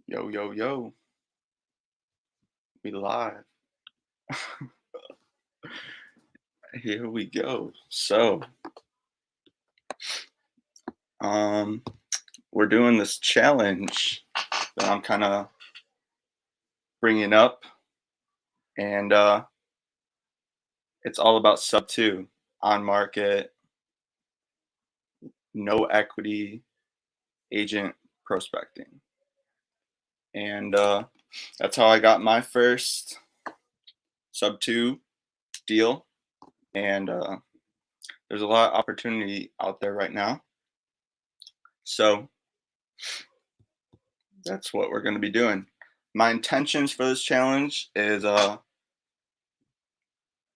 Yo, yo, yo, we live. Here we go. Um, we're doing this challenge that I'm kind of bringing up, and it's all about SubTo, on market, no equity, agent prospecting. And that's how I got my first SubTo deal. And there's a lot of opportunity out there right now. So that's what we're going to be doing. My intentions for this challenge is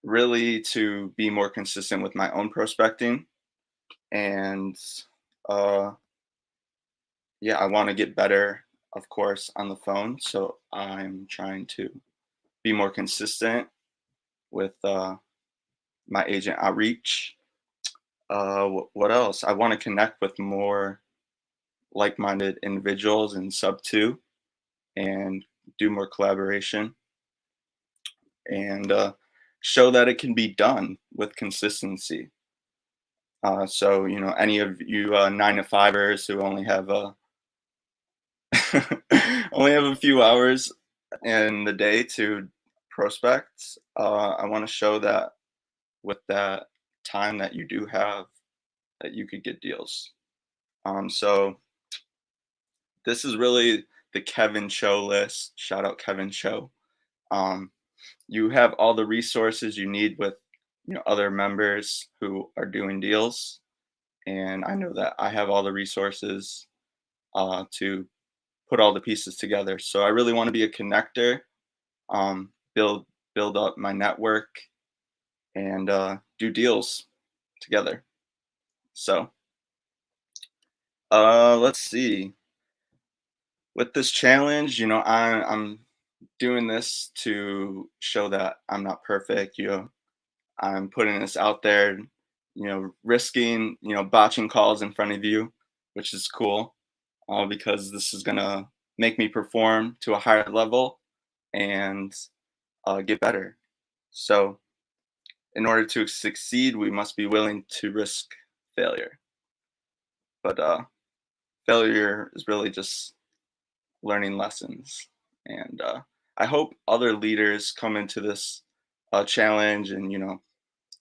really to be more consistent with my own prospecting, and uh yeah, I want to get better, of course, on the phone, so I'm trying to be more consistent with my agent outreach. What else? I want to connect with more like-minded individuals in sub 2 and do more collaboration, and show that it can be done with consistency. So, any of you 9 to 5ers who only have only have a few hours in the day to prospect, I want to show that with that time that you do have, that you could get deals. So this is really the Kevin Cho list. Shout out Kevin Cho. Um, you have all the resources you need with other members who are doing deals, and I know that I have all the resources to put all the pieces together. So I really want to be a connector, um, build build up my network, and do deals together. So let's see. With this challenge, I'm doing this to show that I'm not perfect. I'm putting this out there. Risking botching calls in front of you, which is cool, because this is gonna make me perform to a higher level and get better. So, in order to succeed, we must be willing to risk failure. But failure is really just learning lessons. And I hope other leaders come into this challenge and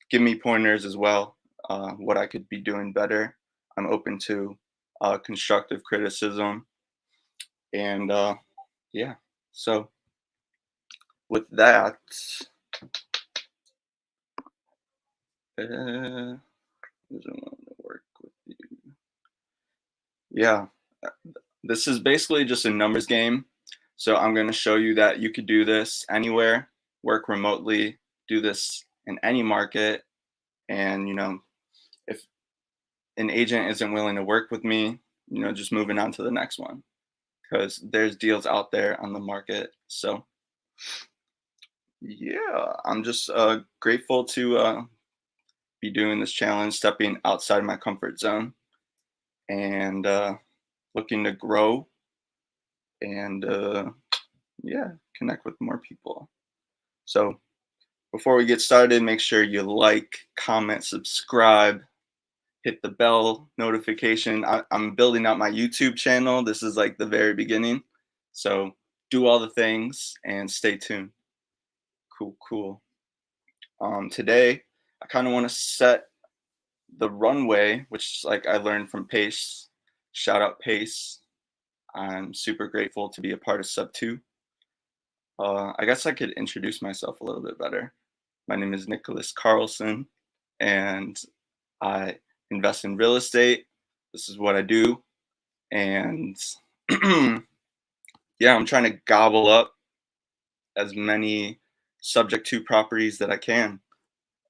give me pointers as well, what I could be doing better. I'm open to constructive criticism, and yeah. So with that, doesn't want to work with you. Yeah, uh, this is basically just a numbers game. So I'm going to show you that you could do this anywhere, work remotely, do this in any market. And, if an agent isn't willing to work with me, just moving on to the next one, because there's deals out there on the market. So, yeah, I'm just grateful to be doing this challenge, stepping outside my comfort zone, and looking to grow and yeah, connect with more people. So before we get started, make sure you like, comment, subscribe, hit the bell notification. I'm building out my YouTube channel. This is like the very beginning. So do all the things and stay tuned. Cool, cool. Today, I kind of want to set the runway, which like I learned from Pace. Shout out Pace. I'm super grateful to be a part of Sub2. I guess I could introduce myself a little bit better. My name is Nicholas Carlson, and I invest in real estate. This is what I do. And yeah, I'm trying to gobble up as many subject to properties that I can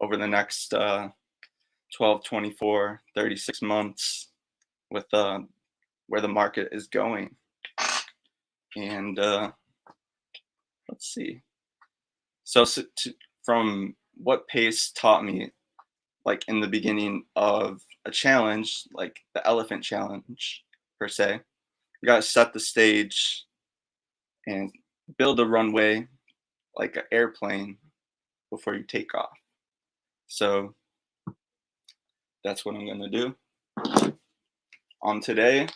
over the next 12, 24, 36 months with where the market is going. And let's see. From what Pace taught me, like in the beginning of a challenge, like the elephant challenge per se, you got to set the stage and build a runway like an airplane before you take off. So that's what I'm going to do. On today,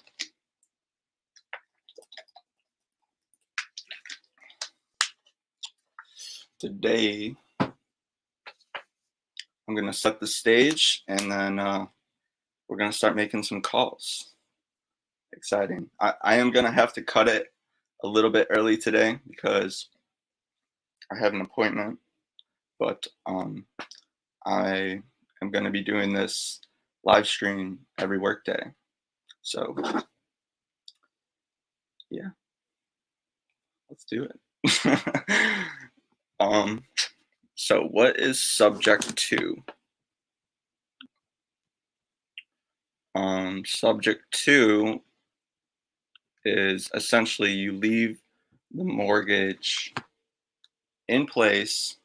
I'm going to set the stage, and then we're going to start making some calls. Exciting. I am going to have to cut it a little bit early today because I have an appointment, but I am going to be doing this live stream every workday. So yeah, let's do it. So what is subject to? Subject to is essentially you leave the mortgage in place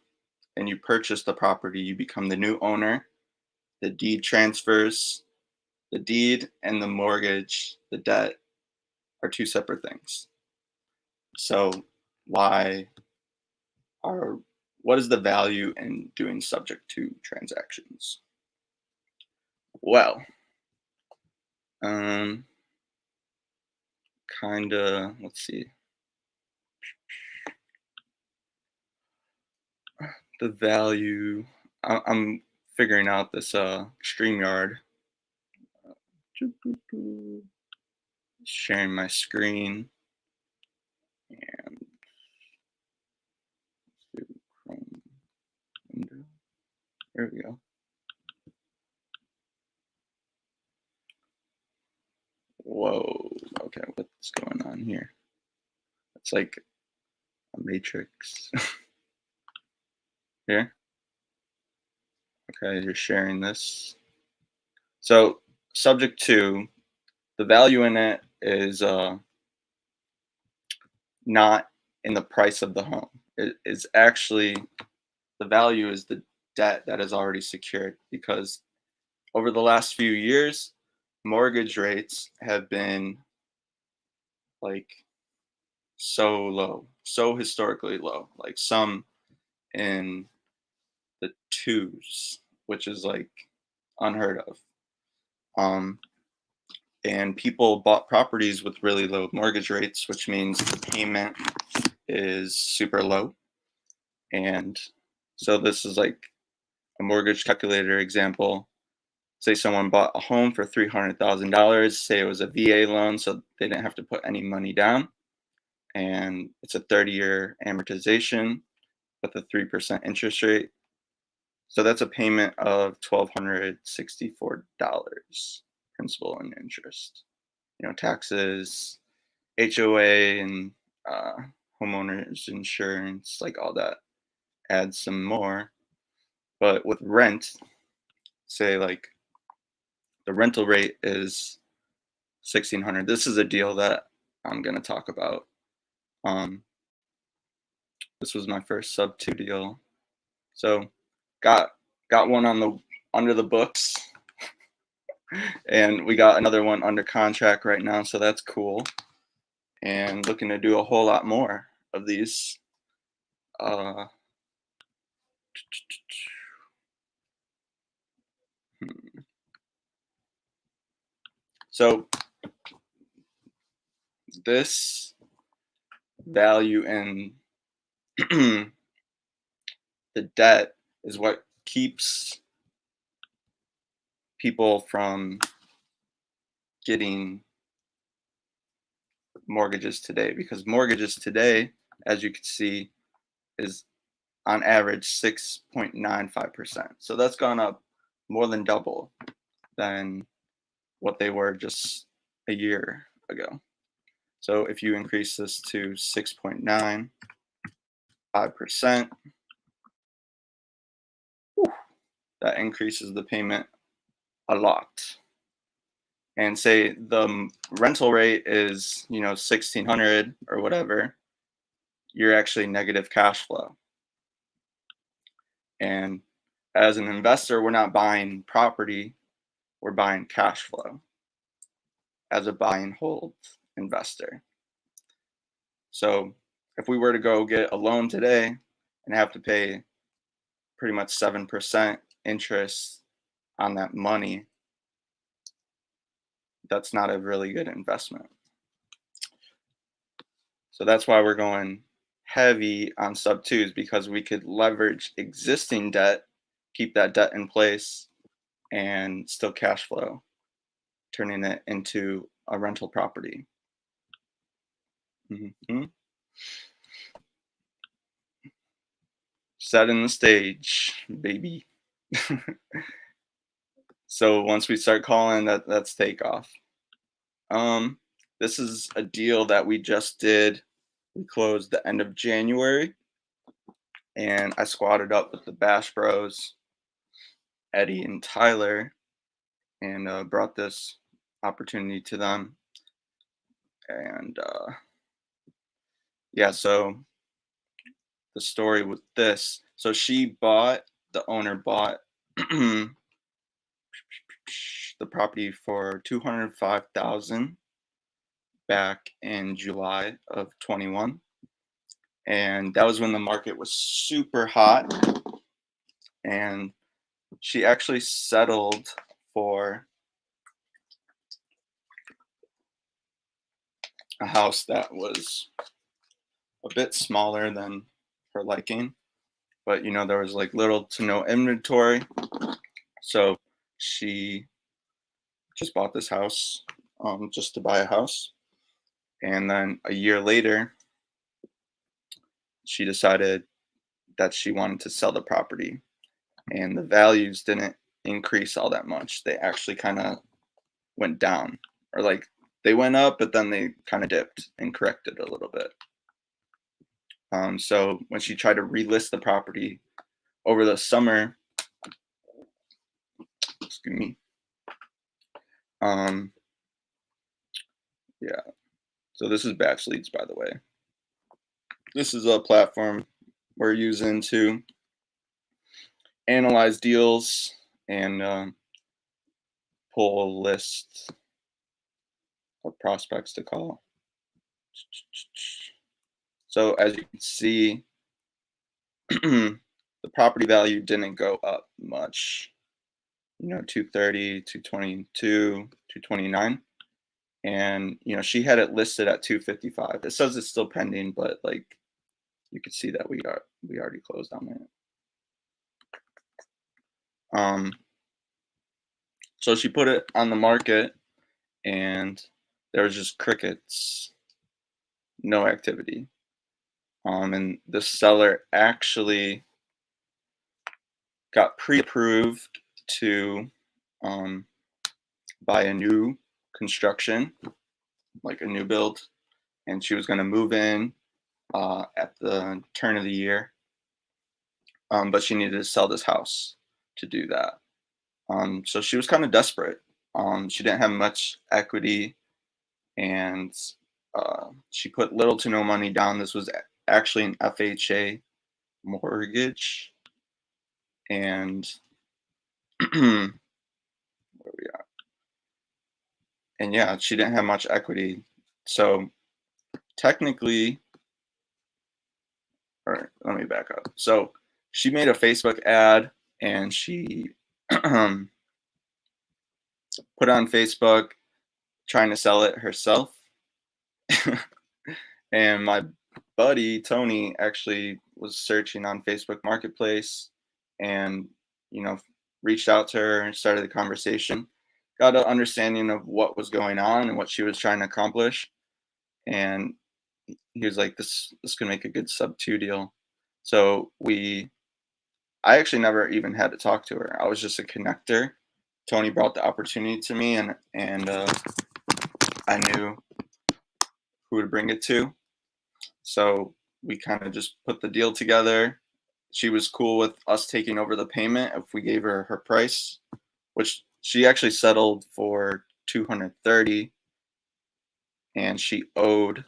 and you purchase the property, you become the new owner. The deed transfers. The deed and the mortgage, the debt, are two separate things. So why are what is the value in doing subject to transactions? Well, let's see. The value, I'm figuring out this StreamYard. Sharing my screen and do Chrome window. There we go. Whoa. Okay, what's going on here? It's like a matrix. Here. Okay, you're sharing this. So subject to, the value in it is not in the price of the home. It is actually, the value is the debt that is already secured, because over the last few years, mortgage rates have been like so low, so historically low, like some in the twos, which is like unheard of. Um, and people bought properties with really low mortgage rates, which means the payment is super low. And so this is like a mortgage calculator example. Say someone bought a home for $300,000. Say it was a VA loan, so they didn't have to put any money down. And it's a 30-year amortization with a 3% interest rate. So that's a payment of $1,264, principal and interest. Taxes, HOA, and homeowners insurance, like all that adds some more. But with rent, say like the rental rate is $1,600. This is a deal that I'm gonna talk about. This was my first SubTo deal, so got one under the books, and we got another one under contract right now. So that's cool, and looking to do a whole lot more of these. So this value in the debt is what keeps people from getting mortgages today, because mortgages today, as you can see, is on average 6.95%. So that's gone up more than double than what they were just a year ago. So if you increase this to 6.95%, that increases the payment a lot. And say the rental rate is, 1,600 or whatever, you're actually negative cash flow. And as an investor, we're not buying property, we're buying cash flow as a buy and hold investor. So if we were to go get a loan today and have to pay pretty much 7% interest on that money, that's not a really good investment. So that's why we're going heavy on sub twos, because we could leverage existing debt, keep that debt in place, and still cash flow, turning it into a rental property. Mhm. Setting the stage, baby. So once we start calling, that's takeoff. Um, this is a deal that we just did. We closed the end of January, and I squatted up with the Bash Bros, Eddie and Tyler, and brought this opportunity to them. And yeah, so the story with this, so the owner bought the property for 205,000 back in July of 21, and that was when the market was super hot, and she actually settled for a house that was a bit smaller than her liking, but there was like little to no inventory, so she just bought this house, just to buy a house, and then a year later she decided that she wanted to sell the property, and the values didn't increase all that much. They actually kind of went down, or like they went up, but then they kind of dipped and corrected a little bit. So when she tried to relist the property over the summer, excuse me, um, yeah. So this is Batch Leads, by the way. This is a platform we're using to analyze deals and pull a list of prospects to call. So as you can see, the property value didn't go up much. 230, 222, 229. And she had it listed at 255. It says it's still pending, but like you could see that we already closed on it. So she put it on the market, and there was just crickets, no activity. And the seller actually got pre-approved to buy a new construction, like a new build, and she was going to move in at the turn of the year, but she needed to sell this house to do that. So she was kind of desperate. She didn't have much equity, and she put little to no money down. This was actually an FHA mortgage, and where we are. And yeah, she didn't have much equity. So technically, or let me back up. So she made a Facebook ad, and she put on Facebook trying to sell it herself. And my buddy Tony actually was searching on Facebook Marketplace, and you know reached out to her and started the conversation. Got an understanding of what was going on and what she was trying to accomplish, and he was like, "This could make a good sub 2 deal." So I actually never even had to talk to her. I was just a connector. Tony brought the opportunity to me, and I knew who to bring it to. So we kind of just put the deal together. She was cool with us taking over the payment if we gave her her price, which she actually settled for 230, and she owed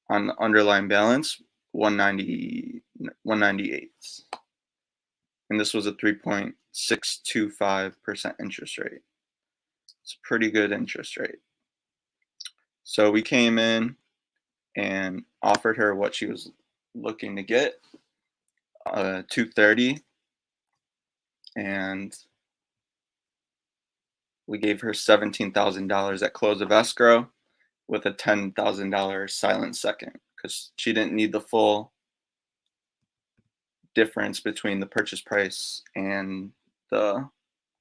on the underlying balance 198. And this was a 3.625% interest rate. It's a pretty good interest rate. So we came in, and offered her what she was looking to get, 230, and we gave her $17,000 at close of escrow with a $10,000 silent second because she didn't need the full difference between the purchase price and the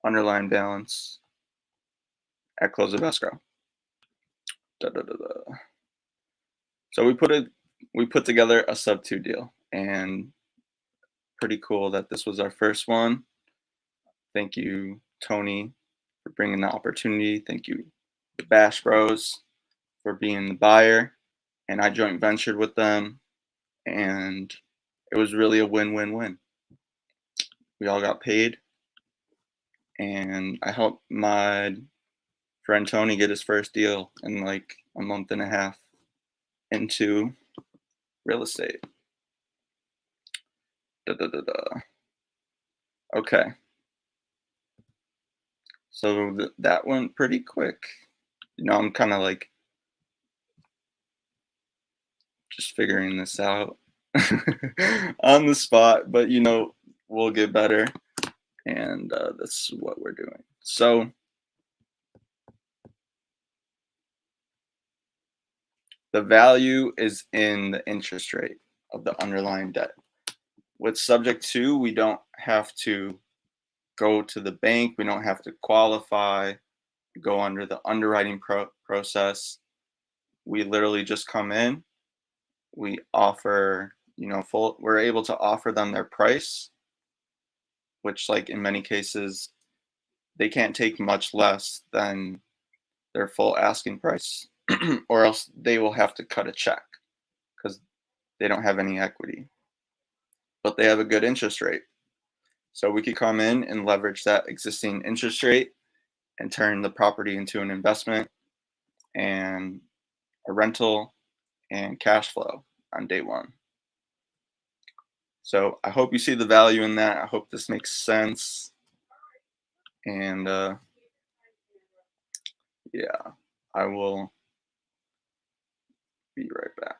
underlying balance at close of escrow. Da, da, da, da. So we put together a SubTo deal, and pretty cool that this was our first one. Thank you, Tony, for bringing the opportunity. Thank you, the Bash Bros, for being the buyer, and I joint ventured with them, and it was really a win-win-win. We all got paid, and I helped my friend Tony get his first deal in like a month and a half into real estate. Da, da, da, da. Okay, so that went pretty quick. I'm kind of like just figuring this out on the spot, but we'll get better, and that's what we're doing. So the value is in the interest rate of the underlying debt. With subject to, we don't have to go to the bank, we don't have to qualify, go under the underwriting process. We literally just come in, we offer, we're able to offer them their price, which, like, in many cases, they can't take much less than their full asking price, or else they will have to cut a check because they don't have any equity, but they have a good interest rate. So we could come in and leverage that existing interest rate and turn the property into an investment and a rental and cash flow on day one. So I hope you see the value in that. I hope this makes sense. And yeah, I will be right back.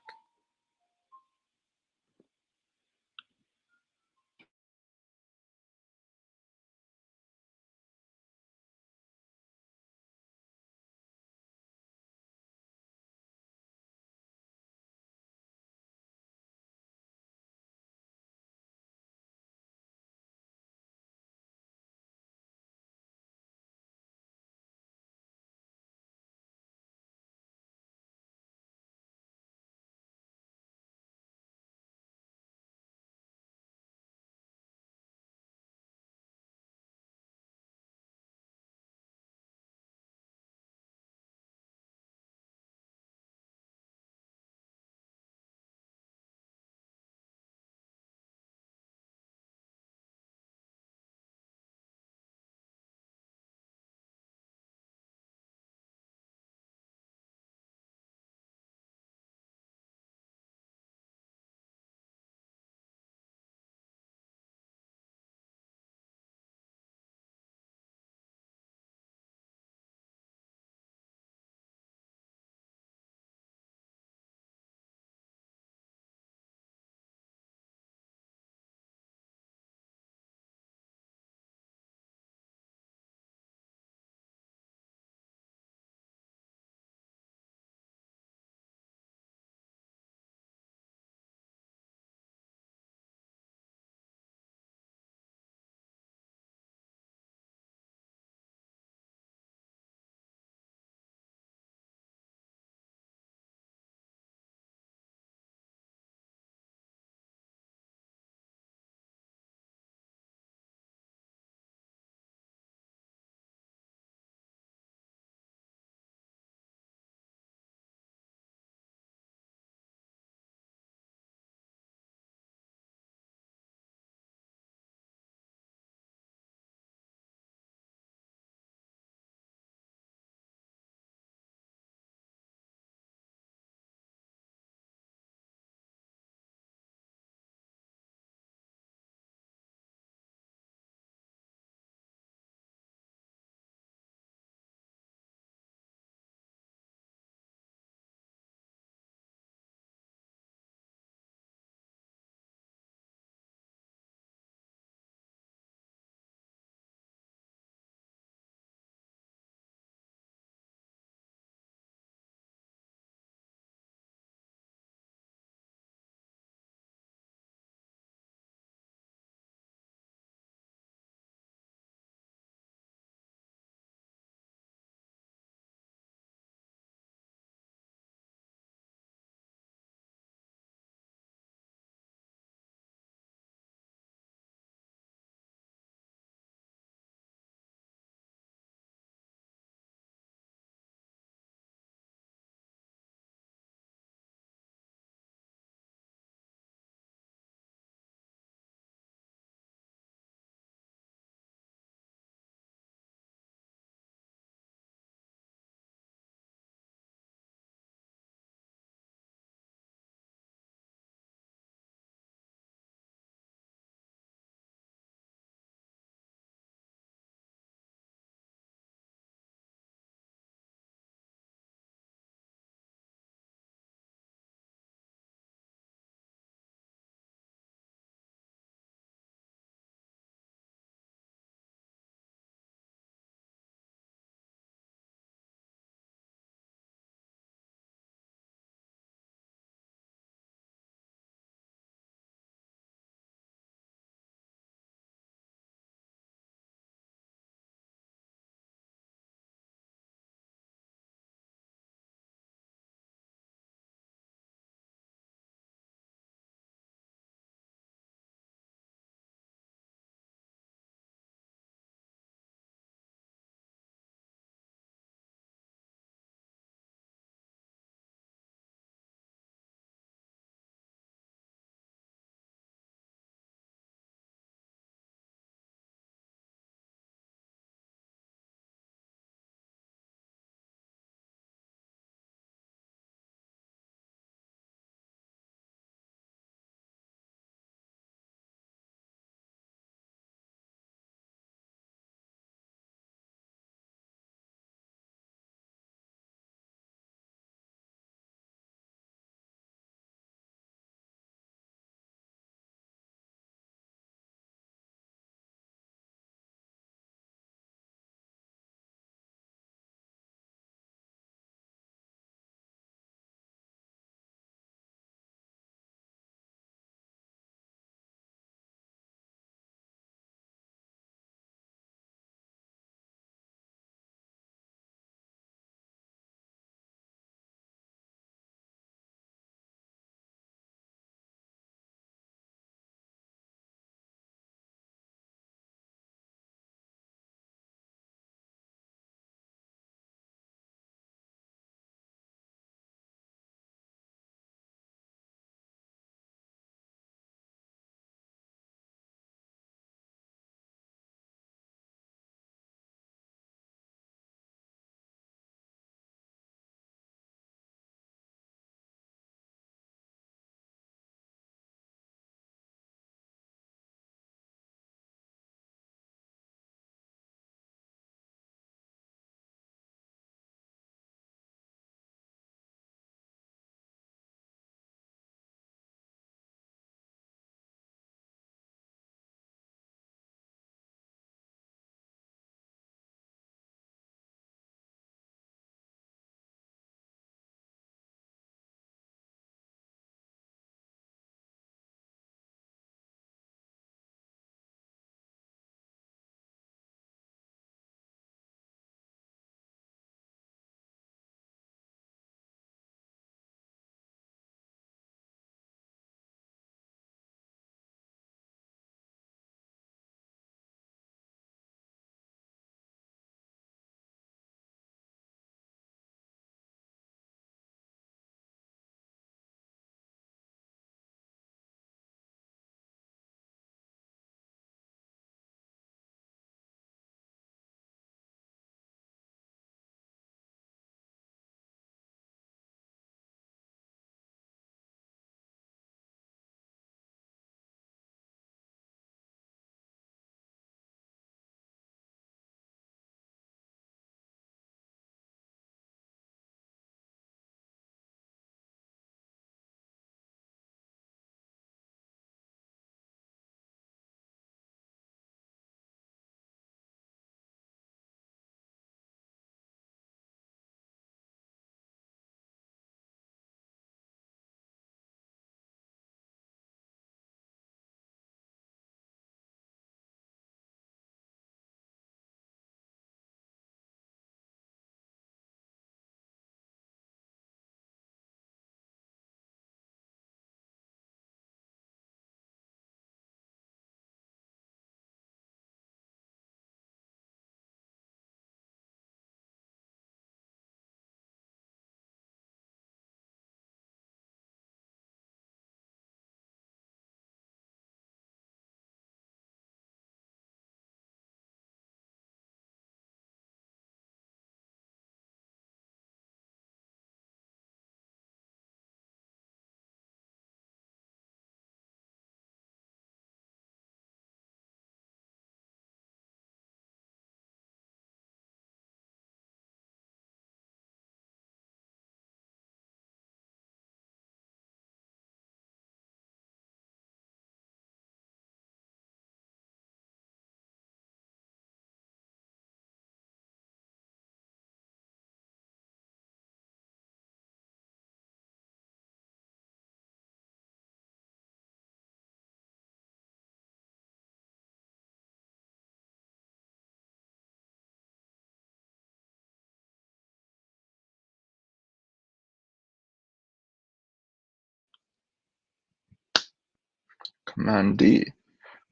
Mandy.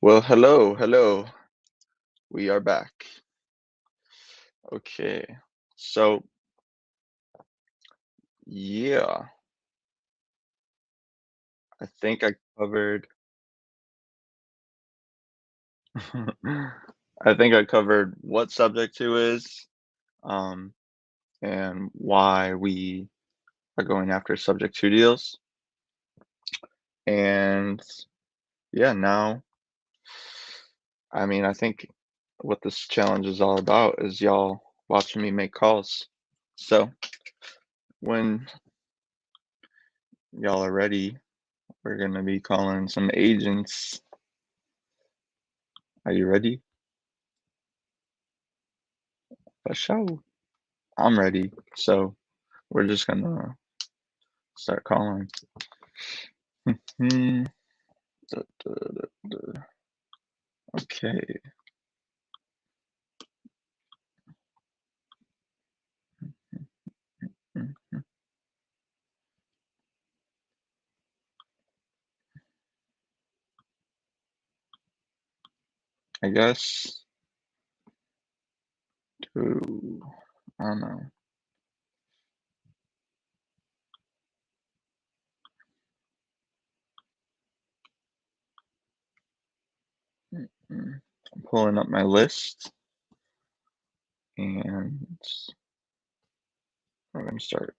Well, hello, hello. We are back. Okay. So, yeah, I think I covered I think I covered what SubTo is, um, and why we are going after SubTo deals. And yeah, now, I mean, I think what this challenge is all about is y'all watching me make calls. So, when y'all are ready, we're gonna be calling some agents. Are you ready? For sure. I'm ready. So we're just gonna start calling. Hmm. Okay. I guess to, I don't know. I'm pulling up my list and we're gonna start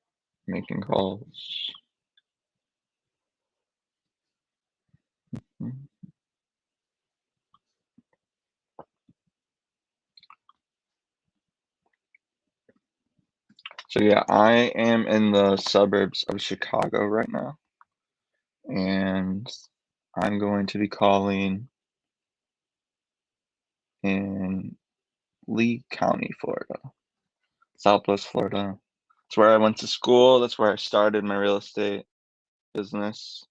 making calls. So yeah, I am in the suburbs of Chicago right now, and I'm going to be calling in Lee County, Florida, Southwest Florida. It's where I went to school. That's where I started my real estate business.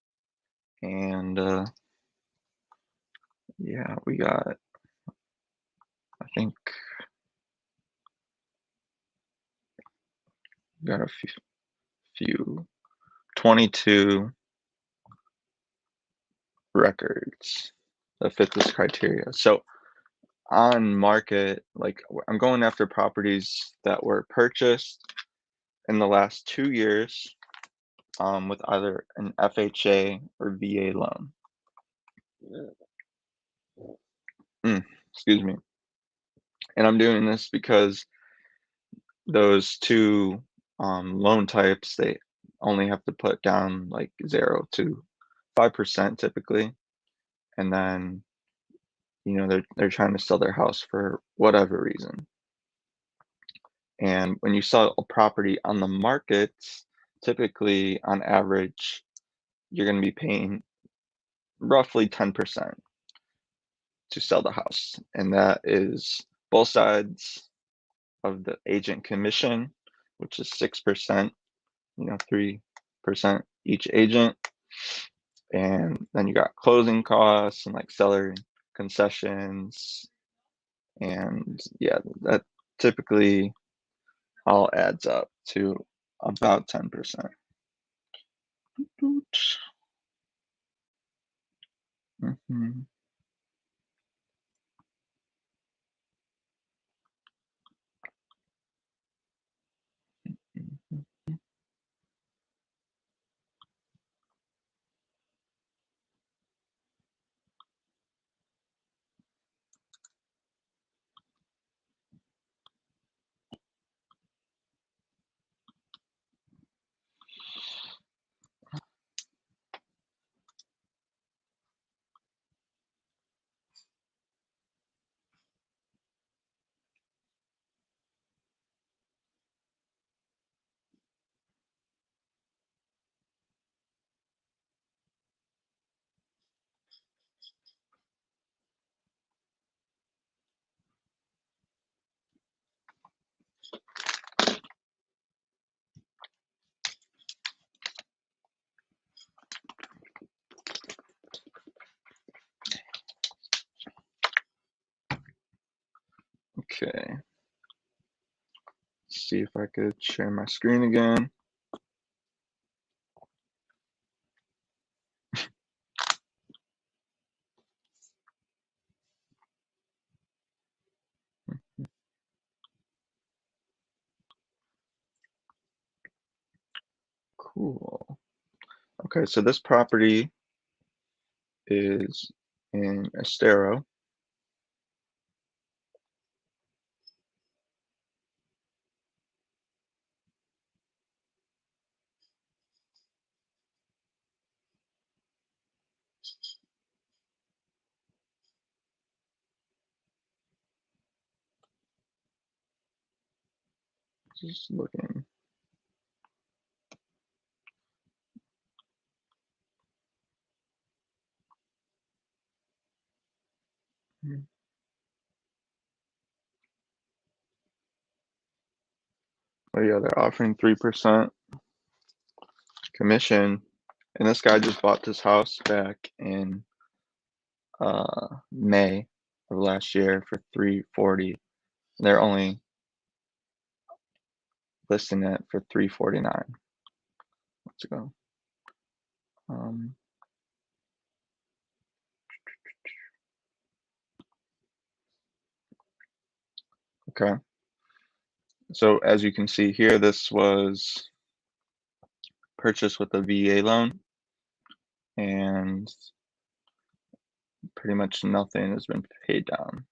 And yeah, I think we got a few 22 records that fit this criteria. So on market, like I'm going after properties that were purchased in the last 2 years with either an FHA or VA loan. Excuse me. And I'm doing this because those two loan types, they only have to put down like 0 to 5% typically, and then they're trying to sell their house for whatever reason. And when you sell a property on the market, typically on average, you're going to be paying roughly 10% to sell the house, and that is both sides of the agent commission, which is 6%, 3% each agent. And then you got closing costs and like seller concessions. And yeah, that typically all adds up to about 10%. Mhm. Okay, let's see if I could share my screen again. Cool. Okay, so this property is in Estero. Just looking. Oh yeah, they're offering 3% commission. And this guy just bought this house back in May of last year for 340. They're only listing it for 349. Let's go. Okay. So as you can see here, this was purchased with a VA loan, and pretty much nothing has been paid down.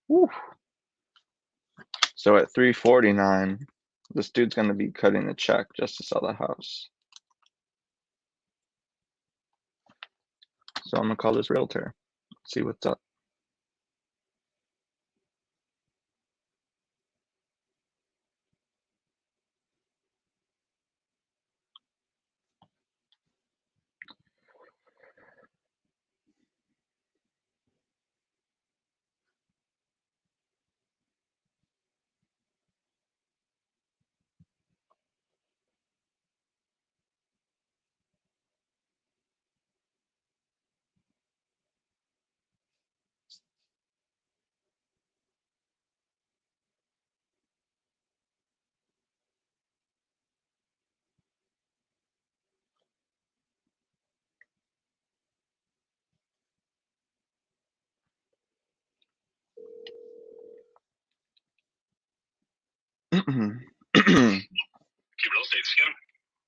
Woo. So at 349, this dude's gonna be cutting a check just to sell the house. So I'm gonna call this realtor, see what's up.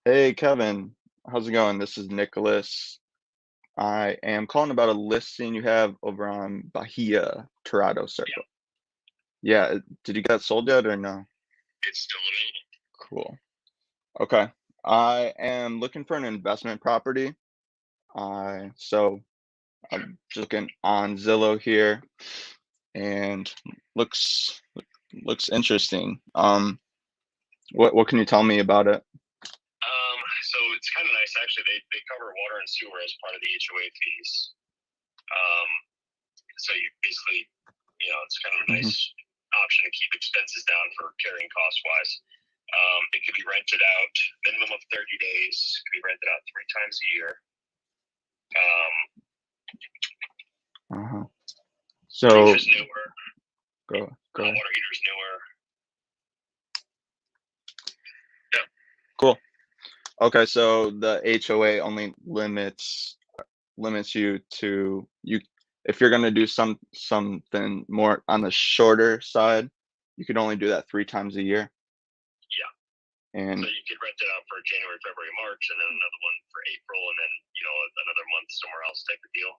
Hey Kevin, how's it going? This is Nicholas. I am calling about a listing you have over on Bahia Torado Circle. Yeah, did you get that sold yet or no? It's still available. Cool. Okay. I am looking for an investment property. So I'm just looking on Zillow here, and looks interesting. What can you tell me about it? So it's kind of nice actually. They cover water and sewer as part of the HOA fees. So you basically, it's kind of a nice option to keep expenses down for carrying cost wise. It could be rented out minimum of 30 days. It could be rented out 3 times a year. So roof is newer. Go ahead. Water heater's newer. Yeah. Cool. Okay, so the HOA only limits you to if you're gonna do something more on the shorter side, you can only do that 3 times a year. Yeah. And so you could rent it out for January, February, March, and then another one for April, and then another month somewhere else type of deal.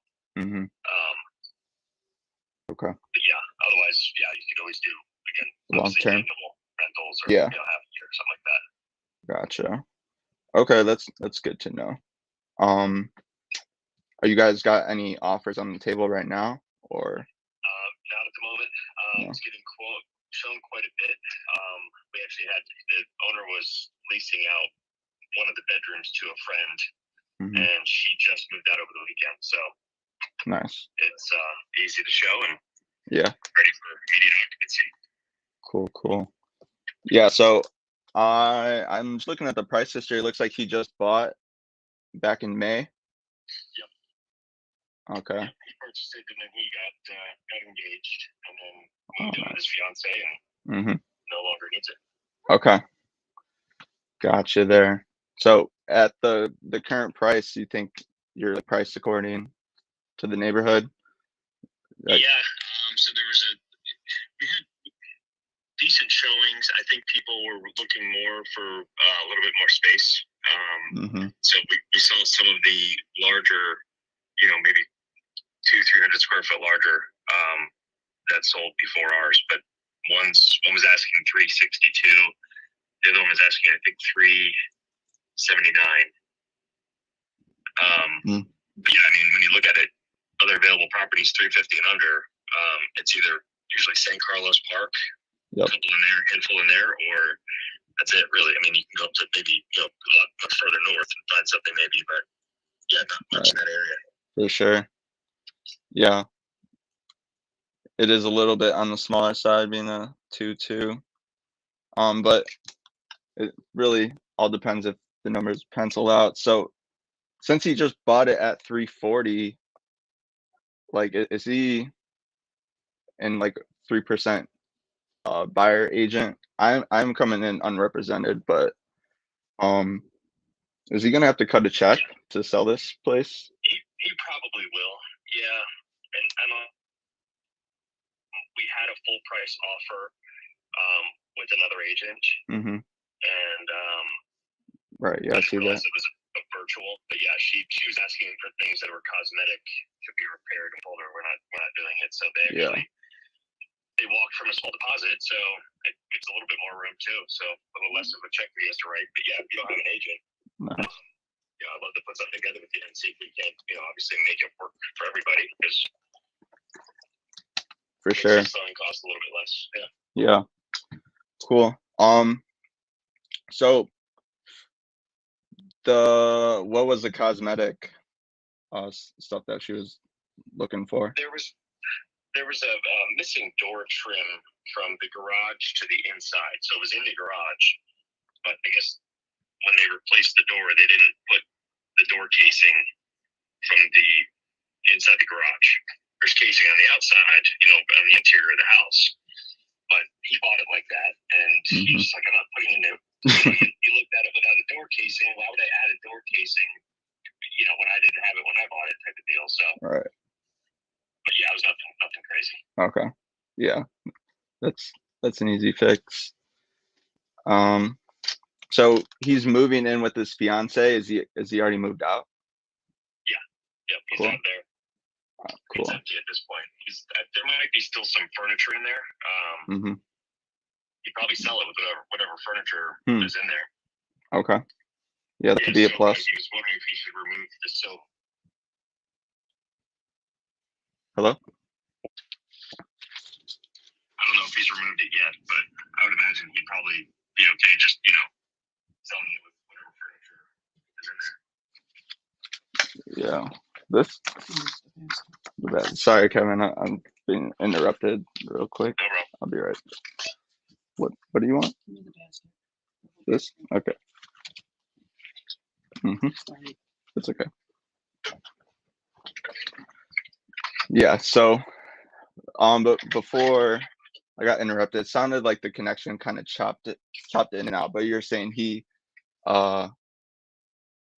Okay. But yeah, otherwise, yeah, you could always do again long term rentals or yeah, half a year or something like that. Gotcha. Okay, that's good to know. Are you guys got any offers on the table right now, or? Not at the moment. It's getting shown quite a bit. We actually had the owner was leasing out one of the bedrooms to a friend, and she just moved out over the weekend. So nice. It's easy to show and yeah, ready for immediate occupancy. Cool. Yeah, so I'm just looking at the price history. It looks like he just bought back in May. Yep. Okay. Yep, he purchased it and then he got engaged and then moved in with his fiance and no longer needs it. Okay. Gotcha there. So at the current price, you think you're priced according to the neighborhood? Yeah. So there was we had decent showings. I think people were looking more for a little bit more space. So we saw some of the larger, maybe 200-300 square foot larger that sold before ours. But one was asking 362. The other one was asking, I think, 379. But yeah, I mean, when you look at it, other available properties, 350 and under, it's either usually San Carlos Park, a couple in there, handful in there, or that's it, really. I mean, you can go up to maybe a lot much further north and find something maybe, but yeah, not much in that area. For sure. Yeah. It is a little bit on the smaller side, being a 2-2. But it really all depends if the numbers pencil out. So since he just bought it at 340, like, is he in like 3% buyer agent? I'm coming in unrepresented, but is he gonna have to cut a check to sell this place? He probably will. Yeah, and we had a full price offer with another agent, and right, yeah, I see that. It was a virtual, but yeah, she was asking for things that were cosmetic to be repaired, and told her we're not doing it. So they walked from a small deposit, so it's a little bit more room too. So a little less of a check he has to write. But yeah, if you don't have an agent, I'd love to put something together with you and see if we can, obviously make it work for everybody, because for sure selling costs a little bit less. Yeah. Cool. So what was the cosmetic stuff that she was looking for? There was a missing door trim from the garage to the inside. So it was in the garage, but I guess when they replaced the door, they didn't put the door casing from the inside the garage. There's casing on the outside, on the interior of the house. But he bought it like that, and he was like, I'm not putting in there. You looked at it without a door casing. Why would I add a door casing, when I didn't have it when I bought it, type of deal. So right. But yeah, it was nothing crazy. Okay. Yeah. That's an easy fix. So he's moving in with his fiance. Is he already moved out? Yeah. Yep. He's out there. Cool. It's empty at this point. There might be still some furniture in there. He'd probably sell it with whatever furniture is in there. Okay. Yeah, that could be a plus. He was wondering if he should remove the sill. Hello? I don't know if he's removed it yet, but I would imagine he'd probably be okay just, selling it with whatever furniture is in there. Yeah. Sorry, Kevin, I'm being interrupted real quick. No problem. I'll be right. What do you want? This? Okay. It's okay. Yeah, so but before I got interrupted, it sounded like the connection kind of chopped in and out, but you're saying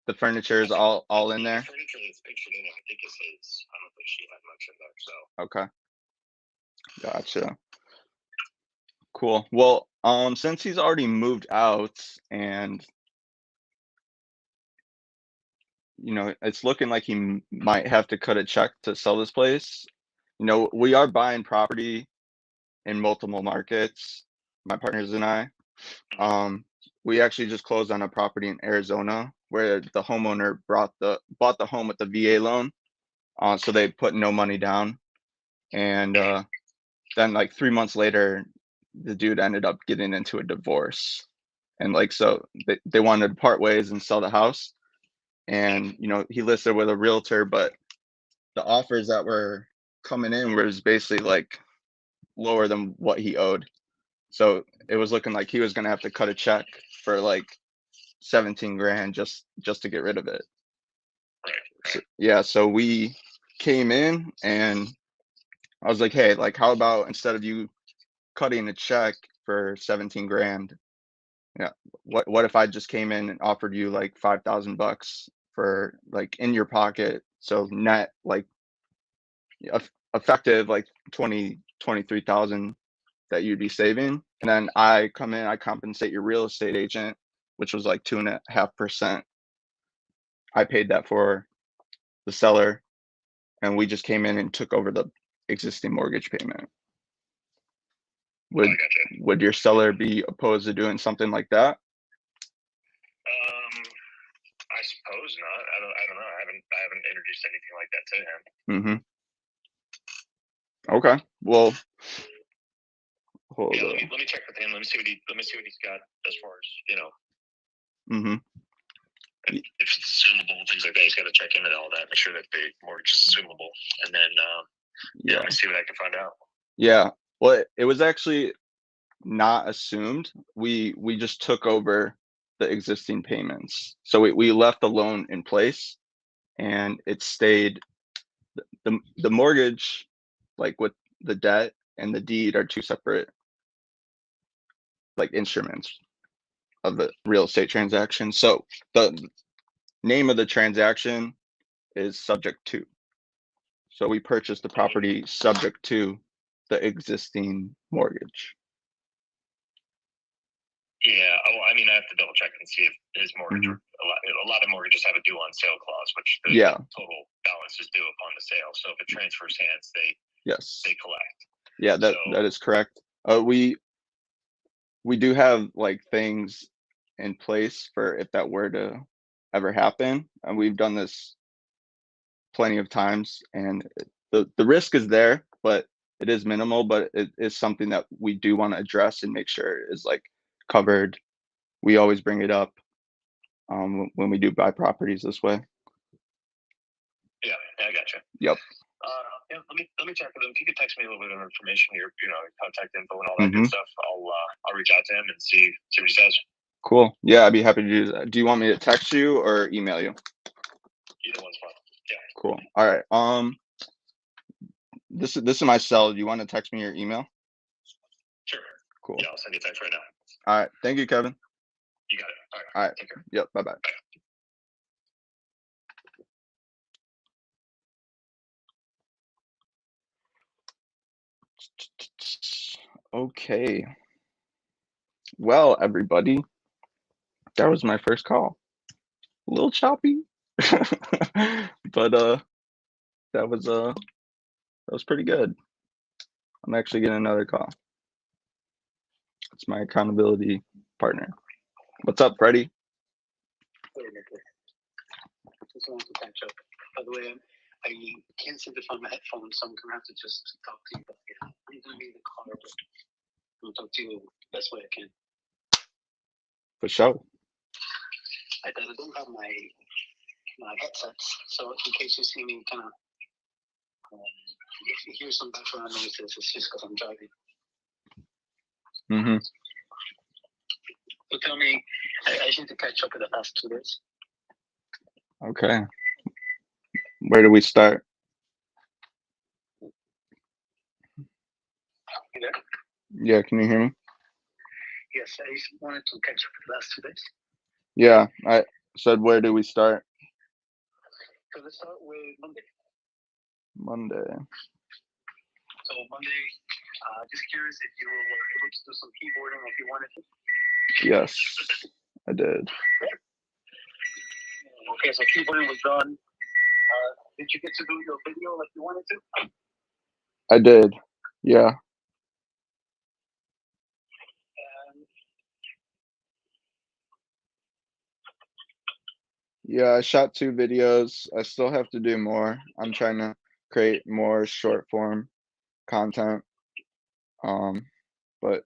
the furniture is all in there? The furniture that's pictured in it, I think is his. I don't think she had much in there, so. Okay. Gotcha. Cool. Well, since he's already moved out and it's looking like he might have to cut a check to sell this place. We are buying property in multiple markets, my partners and I. We actually just closed on a property in Arizona where the homeowner bought the home with the VA loan. So they put no money down. And then like 3 months later, the dude ended up getting into a divorce. And so they wanted to part ways and sell the house. And he listed with a realtor, but the offers that were coming in was basically like lower than what he owed. So it was looking like he was gonna have to cut a check for like 17 grand just to get rid of it. So we came in and I was like, hey, like, how about instead of you cutting a check for 17 grand, what if I just came in and offered you like $5,000 for like in your pocket, so net like effective like 23,000 that you'd be saving, and then I come in, I compensate your real estate agent, which was like 2.5%. I paid that for the seller, and we just came in and took over the existing mortgage payment. Would your seller be opposed to doing something like that? I suppose not. I don't know. I haven't introduced anything like that to him. Okay. Well, yeah. Let me check with him. Let me see what he's got as far as if it's assumable, things like that. He's got to check into all that, make sure that the mortgage is assumable, and then let me see what I can find out. Yeah. Well, it was actually not assumed. We just took over the existing payments. So we left the loan in place, and it stayed. The mortgage, like with the debt and the deed, are two separate like instruments of the real estate transaction. So the name of the transaction is subject to. So we purchased the property subject to the existing mortgage. Yeah, well, I mean, I have to double check and see if his mortgage, a lot of mortgages have a due on sale clause, which the total balance is due upon the sale. So if it transfers hands, they collect. Yeah, that is correct. We do have like things in place for if that were to ever happen, and we've done this plenty of times, and the risk is there, but it is minimal. But it is something that we do want to address and make sure is like covered. We always bring it up when we do buy properties this way. Yeah, I gotcha. Yep. Yeah, let me check with him. If you could text me a little bit of information, your contact info and all that good stuff, I'll reach out to him and see what he says. Cool. Yeah, I'd be happy to do that. Do you want me to text you or email you? Either one's fine. Yeah. Cool. All right. This is my cell. Do you want to text me your email? Sure. Cool. Yeah, I'll send you a text right now. All right. Thank you, Kevin. You got it. All right. All right. Take care. Yep. Bye-bye. Bye. Okay. Well, everybody, that was my first call. A little choppy, but that was pretty good. I'm actually getting another call. It's my accountability partner. What's up, Freddie? Just wanted to catch up. By the way, I can't seem to find my headphones, so I'm gonna have to just talk to you. I'm gonna be in the car, but I'll talk to you the best way I can. For sure. I don't have my headsets, so in case you see me kind of, if you hear some background noises, it's just because I'm driving. So tell me, I need to catch up with the past 2 days. Okay. Where do we start? You there? Yeah, can you hear me? Yes, I just wanted to catch up with the last 2 days. Yeah, I said, where do we start? So let's start with Monday. Monday. So Monday, just curious if you were able to do some keyboarding if you wanted to. Yes, I did. Okay, so keyboarding was done. Did you get to do your video like you wanted to? I did. Yeah. Yeah, I shot 2 videos. I still have to do more. I'm trying to create more short form content. But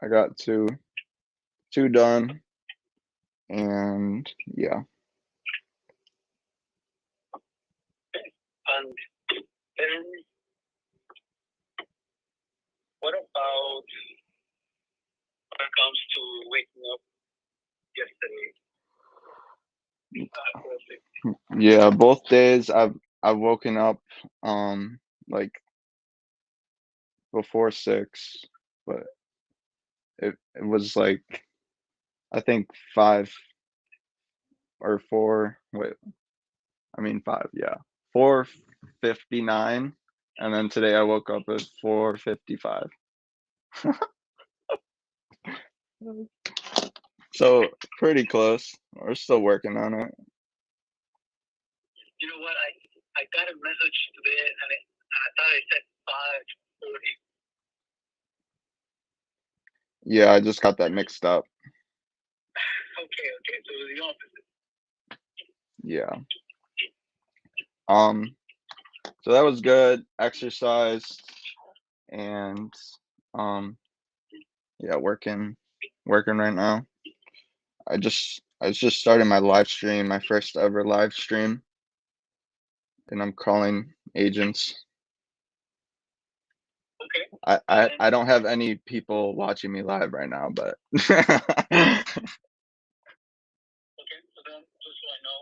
I got two done, and yeah. And then, what about when it comes to waking up yesterday? Yeah, both days I've woken up like before 6, but it was like I think 5 or 4. Wait, I mean 5. Yeah, 4:59, and then today I woke up at 4:55. So pretty close. We're still working on it. You know what? I got a message today, and I thought I said 5:40. Yeah, I just got that mixed up. Okay, so it was the opposite. Yeah. So that was good. Exercised and yeah, working right now. I just started my live stream, my first ever live stream, and I'm calling agents. Okay. I don't have any people watching me live right now, but Okay, so then just so I know,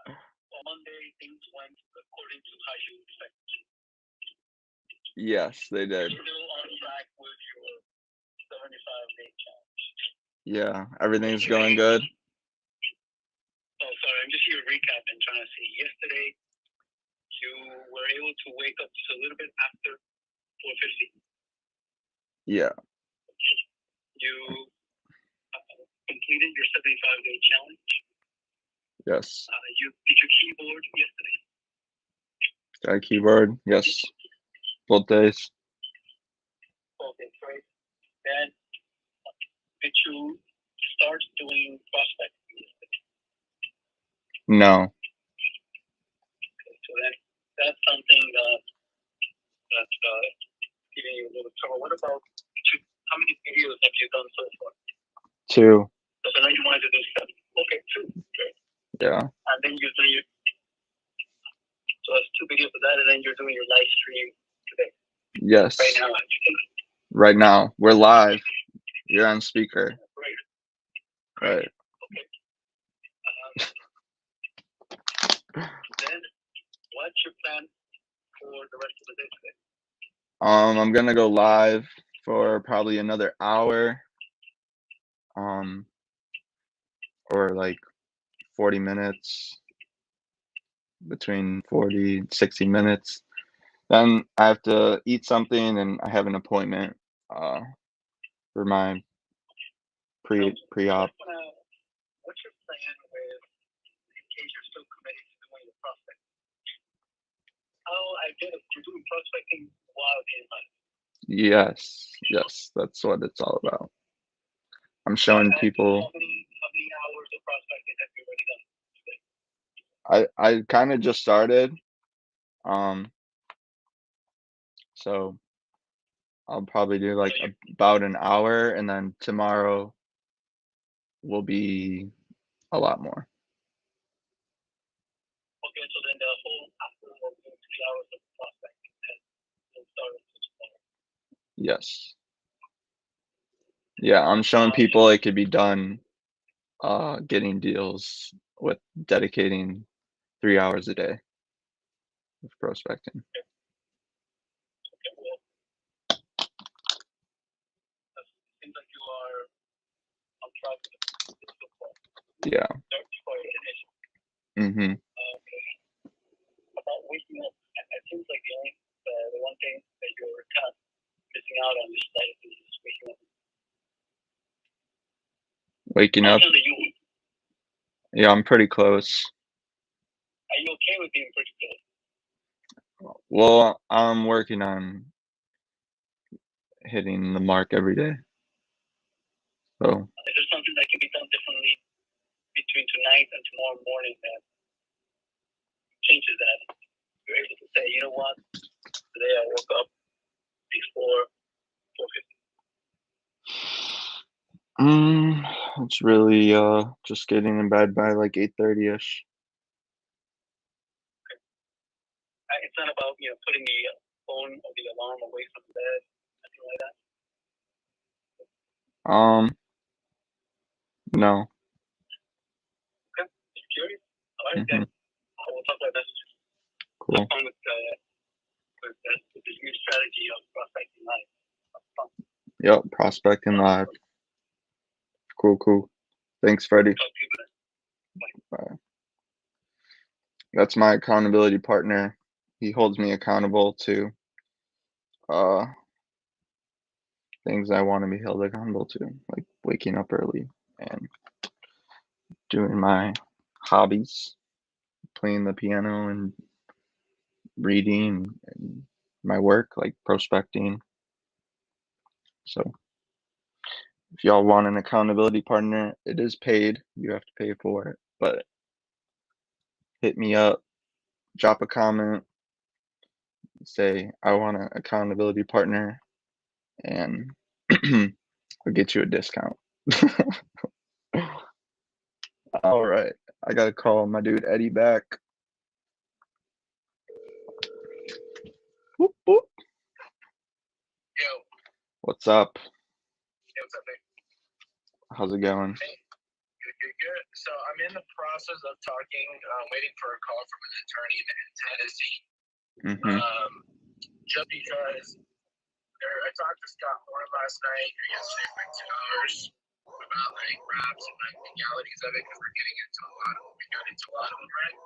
on Monday things went according to how you expected. yes, they did. Still on track with your 75-day challenge. Yeah, everything's going good. Oh, sorry, I'm just here recapping, trying to see. Yesterday, you were able to wake up just a little bit after 4:50. Yeah. You completed your 75-day challenge. Yes. You did your keyboard yesterday. Got a keyboard. Yes. Both days. Okay, great. Then, did you start doing prospecting yesterday? No. Okay, so that's something that's giving you a little trouble. What about how many videos have you done so far? 2. So now you wanted to do 7. Okay, 2. Great. Yeah. And then you're doing so that's 2 videos of that, and then you're doing your live stream today. Yes. Right now, actually. Right now. We're live. You're on speaker. Great. Right. Okay. Then, what's your plan for the rest of the day today? I'm gonna go live for probably another hour. Or like 40 minutes, between 40 and 60 minutes. Then I have to eat something and I have an appointment for my pre-op. What's your plan with, in case you're still committed to doing the prospect? Oh, I get it. You're doing prospecting while being live. Yes, that's what it's all about. I'm showing people. How many hours of prospecting have you already done today? I kind of just started. So I'll probably do like about an hour, and then tomorrow will be a lot more. Okay, so then the whole afternoon will be 3 hours of prospecting, then you'll start tomorrow. Yes. Yeah, I'm showing people it could be done getting deals with dedicating 3 hours a day of prospecting. Okay, well, seems like you are on track with the football. Yeah. Start before you finish. Mhm. About waking up, it seems like the one thing that you're kind of missing out on this life is just waking up. Waking up. Yeah, I'm pretty close. Are you okay with being pretty close? Well, I'm working on hitting the mark every day. So. Is there something that can be done differently between tonight and tomorrow morning that changes that? You're able to say, you know what, today I woke up before 4:50. It's really just getting in bed by like 8:30ish. It's not about putting the phone or the alarm away from the bed, nothing like that. No. Okay, just curious. All right, then we'll talk about messages. Cool. Have fun with this new strategy of prospecting live. Yep, prospecting live. Cool. Thanks, Freddie. Talk to you later. Bye. That's my accountability partner. He holds me accountable to things I want to be held accountable to, like waking up early and doing my hobbies, playing the piano and reading, and my work, like prospecting. So if y'all want an accountability partner, it is paid. You have to pay for it, but hit me up, drop a comment, say I want an accountability partner, and I'll get you a discount. All right, I gotta call my dude Eddie back. Whoop, whoop. Yo, What's up? hey, what's up, man? How's it going? Hey, good. So I'm in the process of talking, waiting for a call from an attorney in Tennessee. Just because I talked to Scott Moore last night or yesterday for 2 hours about like raps and like legalities of it because we got into a lot of them, right?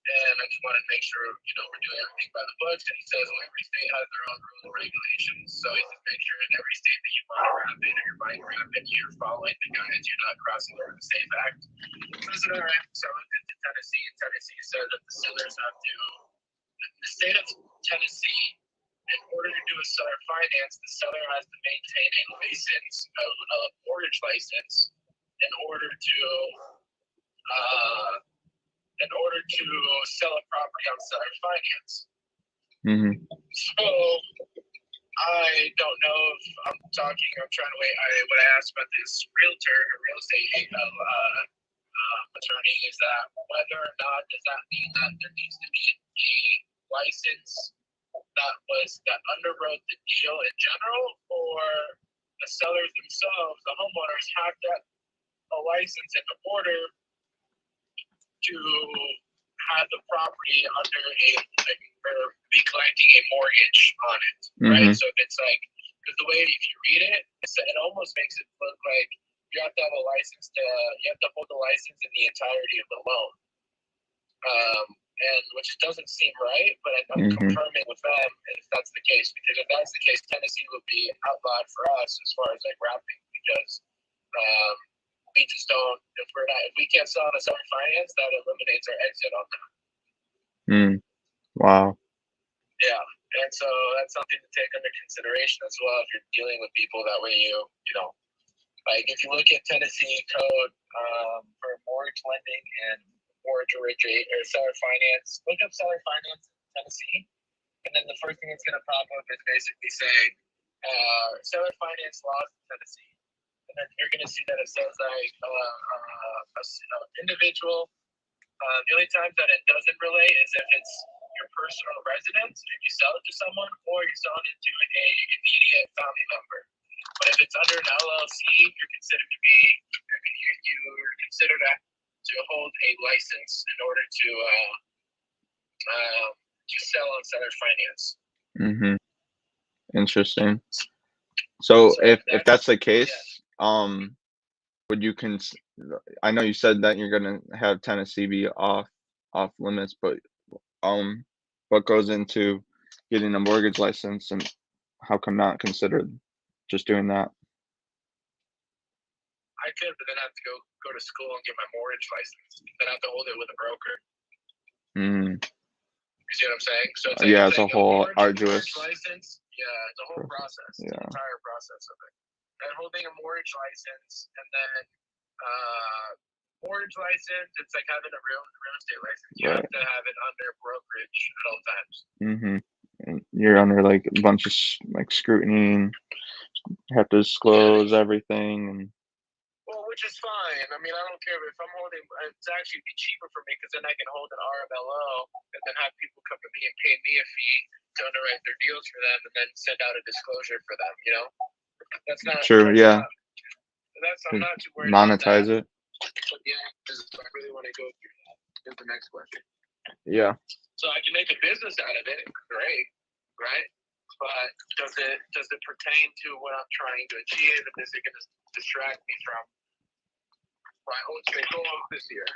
And I just wanted to make sure, we're doing everything by the books. And he says, well, every state has their own rules and regulations. So he says, make sure in every state that you want to rap in or you're buying rap in, you're following the guides, you're not crossing over the SAFE Act. So I said, all right. So I looked into Tennessee, and Tennessee said that the sellers have to, the state of Tennessee, in order to do a seller finance, the seller has to maintain a license, a mortgage license, in order to sell a property on seller finance. So I don't know if I'm trying to wait. What I asked about this realtor or real estate attorney is that whether or not does that mean that there needs to be a license that underwrote the deal in general, or the sellers themselves, the homeowners, have to have a license in order to have the property under or be collecting a mortgage on it, right? So if it's like, because the way if you read it, it almost makes it look like you have to have a license you have to hold the license in the entirety of the loan, and which doesn't seem right. But I'm confirming with them if that's the case, because if that's the case, Tennessee would be outlawed for us as far as like wrapping, because we just don't. If we can't sell on a seller finance, that eliminates our exit on that. Wow. Yeah, and so that's something to take under consideration as well if you're dealing with people. That way, like if you look at Tennessee code for mortgage lending and mortgage originate or seller finance, look up seller finance in Tennessee, and then the first thing that's going to pop up is basically saying seller finance laws in Tennessee. And then you're going to see that it says like individual. The only time that it doesn't relate is if it's your personal residence and you sell it to someone, or you're selling it to an immediate family member. But if it's under an LLC, you're considered to hold a license in order to sell on seller finance. Interesting. So if that's the case, would you I know you said that you're gonna have Tennessee be off limits, but what goes into getting a mortgage license, and how come not considered just doing that? I could, but then I have to go to school and get my mortgage license. Then I have to hold it with a broker. You see what I'm saying? So it's like, it's a whole arduous license. Yeah, it's a whole process. It's an entire process of it. And holding a mortgage license, and then mortgage license, it's like having a real estate license. You have to have it under brokerage at all times. And you're under like a bunch of like scrutiny, have to disclose everything, and well, which is fine. I mean, I don't care if I'm holding. It's actually be cheaper for me because then I can hold an RMLO and then have people come to me and pay me a fee to underwrite their deals for them, and then send out a disclosure for them. That's not true. I'm not too worried. Monetize about that. it. But I really want to go through that. Here's the next question. Yeah. So I can make a business out of it. Great, right? But does it pertain to what I'm trying to achieve? And is it going to distract me from my ultimate goal this year?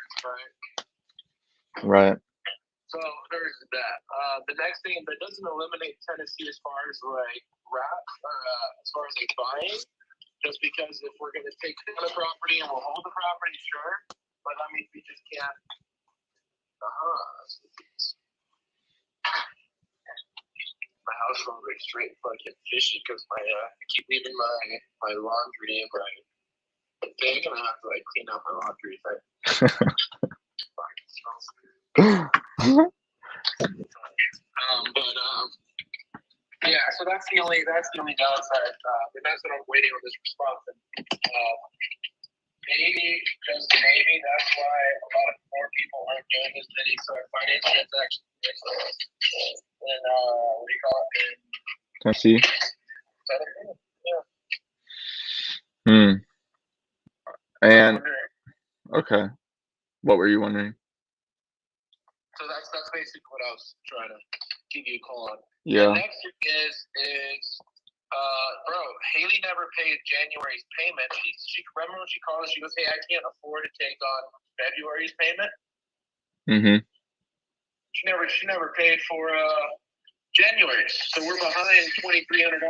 Right. So there's that. The next thing that doesn't eliminate Tennessee as far as like as far as like buying, just because if we're going to take down a property and we'll hold the property, sure, but that means we just can't. My house smells like straight fucking fishy because I keep leaving my laundry in my thing, and I have to like clean out my laundry. Fucking smells good. Yeah, so that's the only downside, and that's what I'm waiting on this response. And, maybe, just maybe, that's why a lot of more people aren't doing this many finance transactions. And what do you call it? Tennessee. Yeah. And okay, what were you wondering? So that's basically what I was trying to give you a call on. Yeah. The next thing is bro, Haley never paid January's payment. She remember when she called us, she goes, "Hey, I can't afford to take on February's payment." Mm-hmm. She never paid for January, so we're behind $2,300.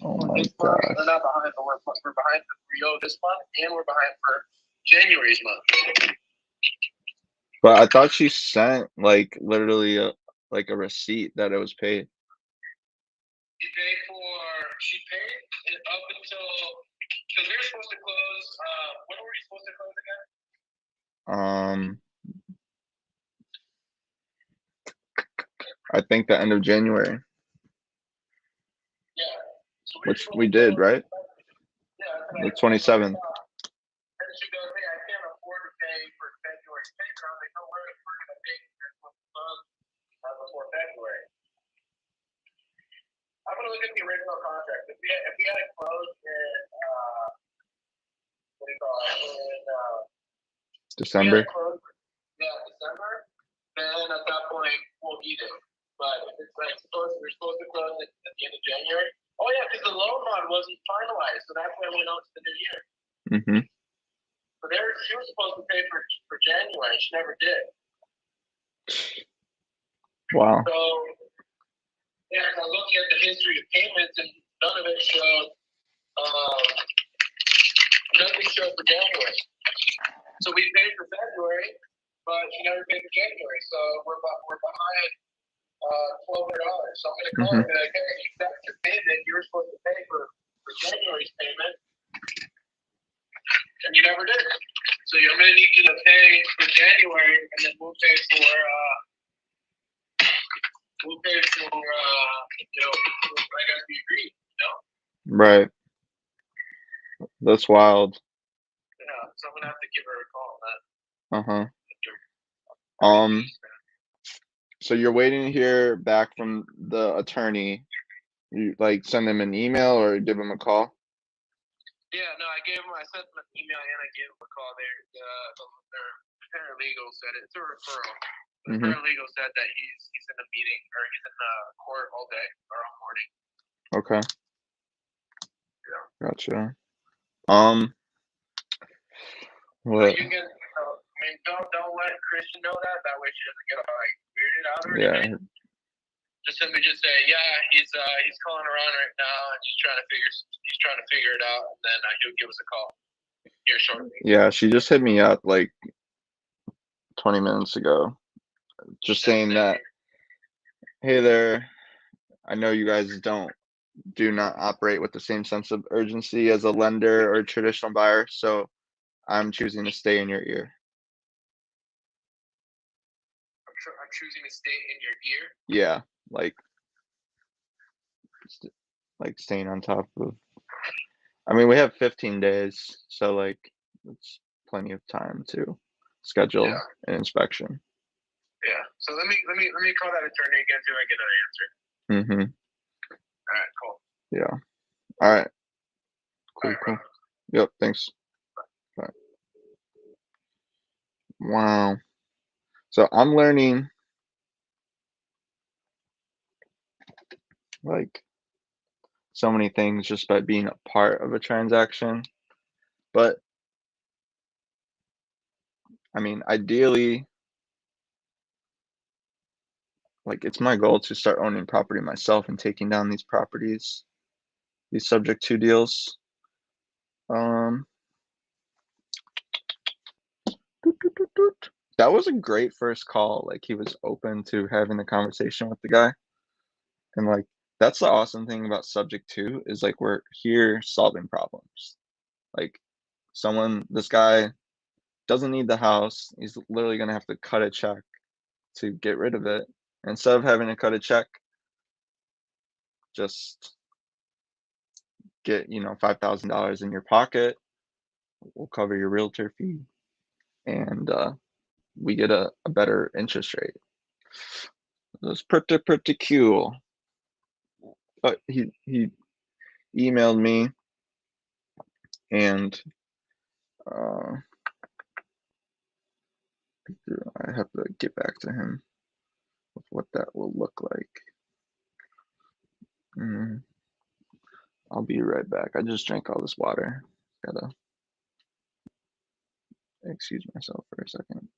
Oh my god. We're not behind, but we're behind for 3-0 this month, and we're behind for January's month. But I thought she sent like literally a receipt that it was paid. She paid it up until, because we were supposed to close. When were we supposed to close again? I think the end of January. Yeah. So which we did, right? Yeah. The 27th. And she goes, "Hey, I can't afford to pay for February's payment." I was like, "No worries, we're gonna pay this month before February." I'm gonna look at the original contract. If we had it closed in what do you call it? In December. December. Then at that point we'll eat it. But if it's like we're supposed to close it at the end of January. Oh yeah, because the loan mod wasn't finalized, so that's why we went out to the new year. Mm-hmm. So she was supposed to pay for January. She never did. Wow. So yeah, I'm looking at the history of payments, and none of it showed. Nothing showed for January. So we paid for February, but she never paid for January. So we're behind $1,200. So I'm gonna call her and be like, "Hey, that's your payment. You were supposed to pay for January's payment, and you never did. So I'm gonna need you to pay for January, and then we'll pay for I guess we agreed, you know." Right. That's wild. Yeah, so I'm gonna have to give her a call on that. So you're waiting to hear back from the attorney. You like send them an email or give them a call? Yeah, no, I sent them an email and I gave them a call. Their paralegal said it's a referral. The paralegal said that he's in a meeting or he's in court all day or all morning. Okay. Yeah. Gotcha. What? You can, don't let Christian know that. That way she doesn't get all like weirded out or anything. Just simply just say, yeah, he's calling around right now and he's trying to figure it out, and then he'll give us a call here shortly. Yeah, she just hit me up like 20 minutes ago, just saying that, "Hey there, I know you guys do not operate with the same sense of urgency as a lender or a traditional buyer, so I'm choosing to stay in your ear." I'm choosing to stay in your ear? Yeah, like staying on top of. I mean, we have 15 days, so like it's plenty of time to schedule an inspection. Yeah. So let me call that attorney again till I get an answer. Mm-hmm. All right. Cool. Yeah. All right. Cool. All right, Cool. Yep. Thanks. Bye. Wow. So I'm learning like so many things just by being a part of a transaction. But I mean, ideally, like it's my goal to start owning property myself and taking down these properties, these subject to deals. That was a great first call. Like he was open to having a conversation with the guy. And like that's the awesome thing about subject to is like we're here solving problems. Like this guy doesn't need the house. He's literally gonna have to cut a check to get rid of it. Instead of having to cut a check, just get, $5,000 in your pocket. We'll cover your realtor fee, and we get a better interest rate. It was pretty cool. But he emailed me, and I have to get back to him with what that will look like. I'll be right back. I just drank all this water. Gotta excuse myself for a second.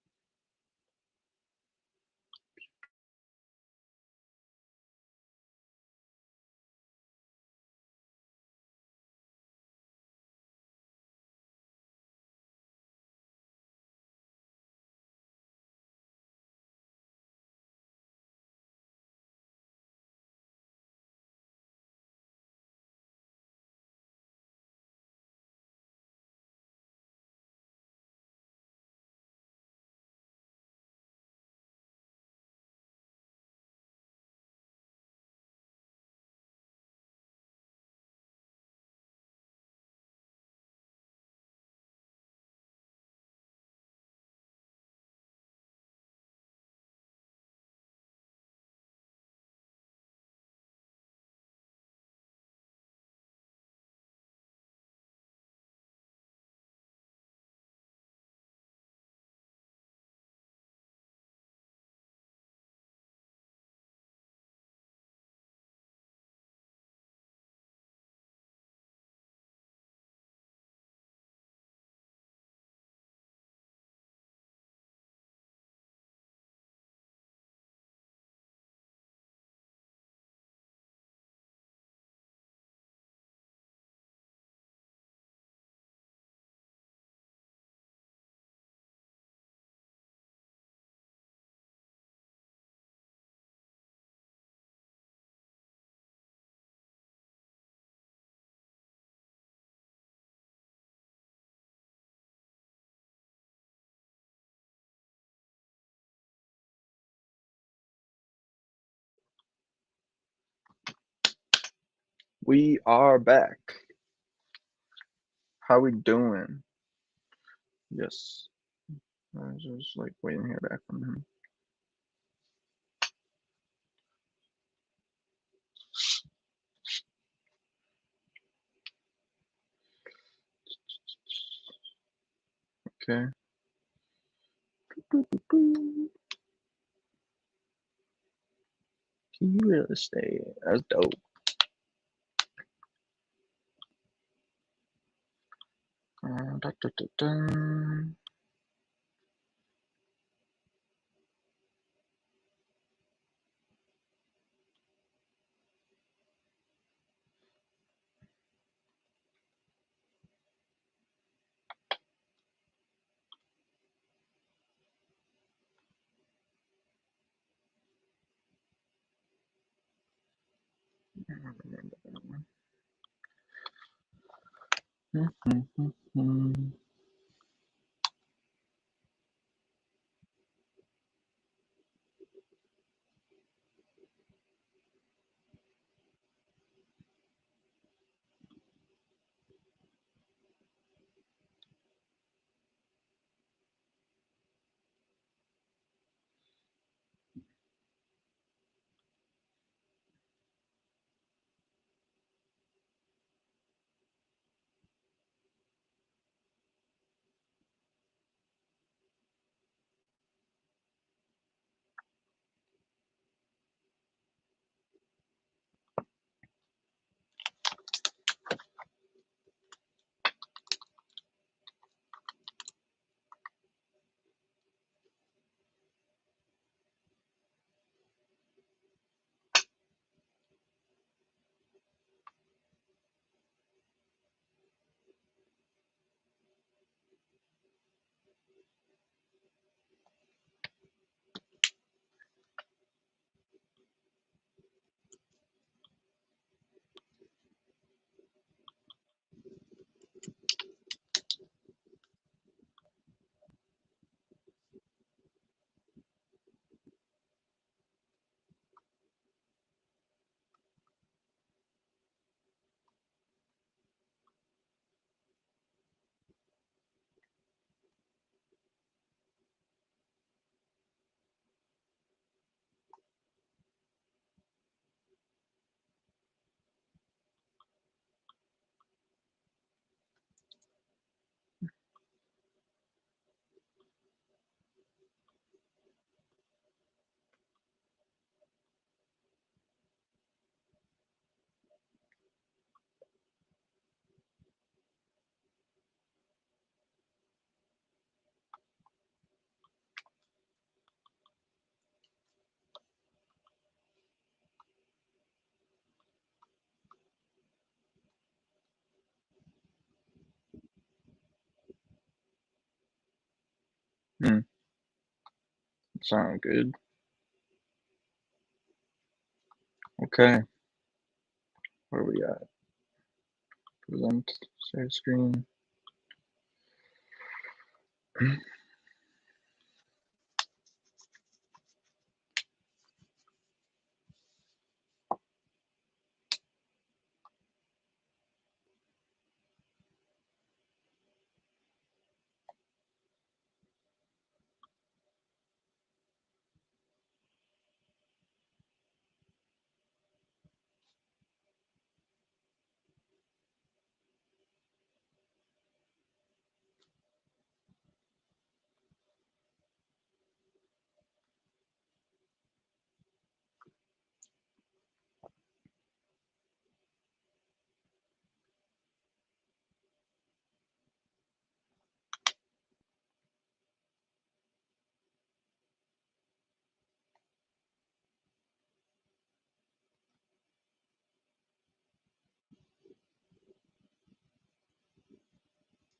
We are back. How we doing? Yes. I was just like waiting to hear back from him. Okay. Key real estate. That's dope. Da, da, da, da. Sound good. Okay. Where we at? Present, share screen.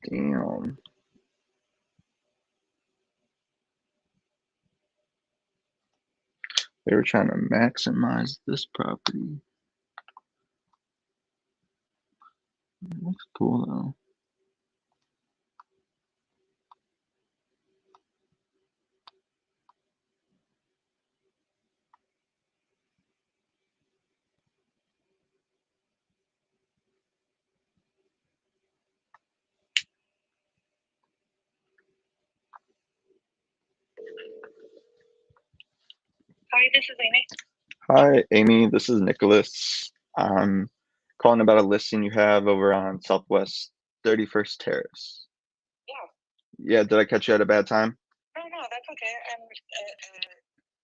Damn. They were trying to maximize this property. Looks cool though. Hi, this is Amy. Hi, Amy. This is Nicholas. I'm calling about a listing you have over on Southwest 31st Terrace. Yeah. Yeah, did I catch you at a bad time? No, that's okay. I'm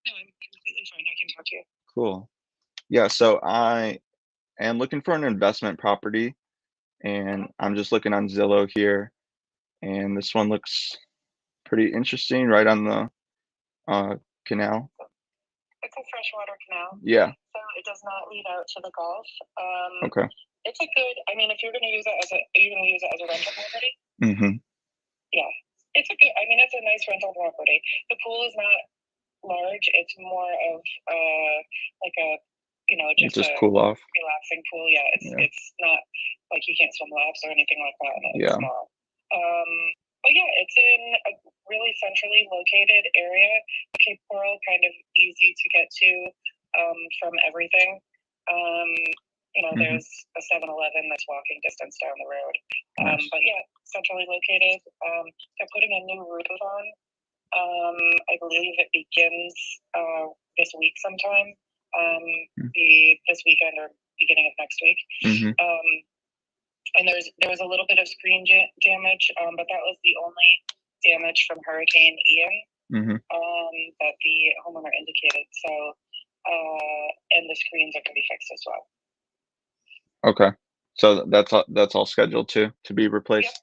completely fine. I can talk to you. Cool. Yeah, so I am looking for an investment property, and I'm just looking on Zillow here, and this one looks pretty interesting, right on the canal. It's a freshwater canal, Yeah. so it does not lead out to the Gulf. Okay. It's a good. I mean, if you're going to use it as are you going to use it as a rental property? Mm-hmm. Yeah, it's a good. I mean, it's a nice rental property. The pool is not large. It's more of like a, just Just a cool off. relaxing pool. Yeah, it's not like you can't swim laps or anything like that. It's Yeah. small. But yeah, it's in a really centrally located area. Cape Coral, kind of easy to get to from everything. There's a 7-Eleven that's walking distance down the road. Nice. But yeah, centrally located. They're putting a new roof on. I believe it begins this week sometime. This weekend or beginning of next week. Mm-hmm. And there was a little bit of screen damage, but that was the only damage from Hurricane Ian that the homeowner indicated. So, and the screens are going to be fixed as well. Okay, so that's all scheduled to be replaced.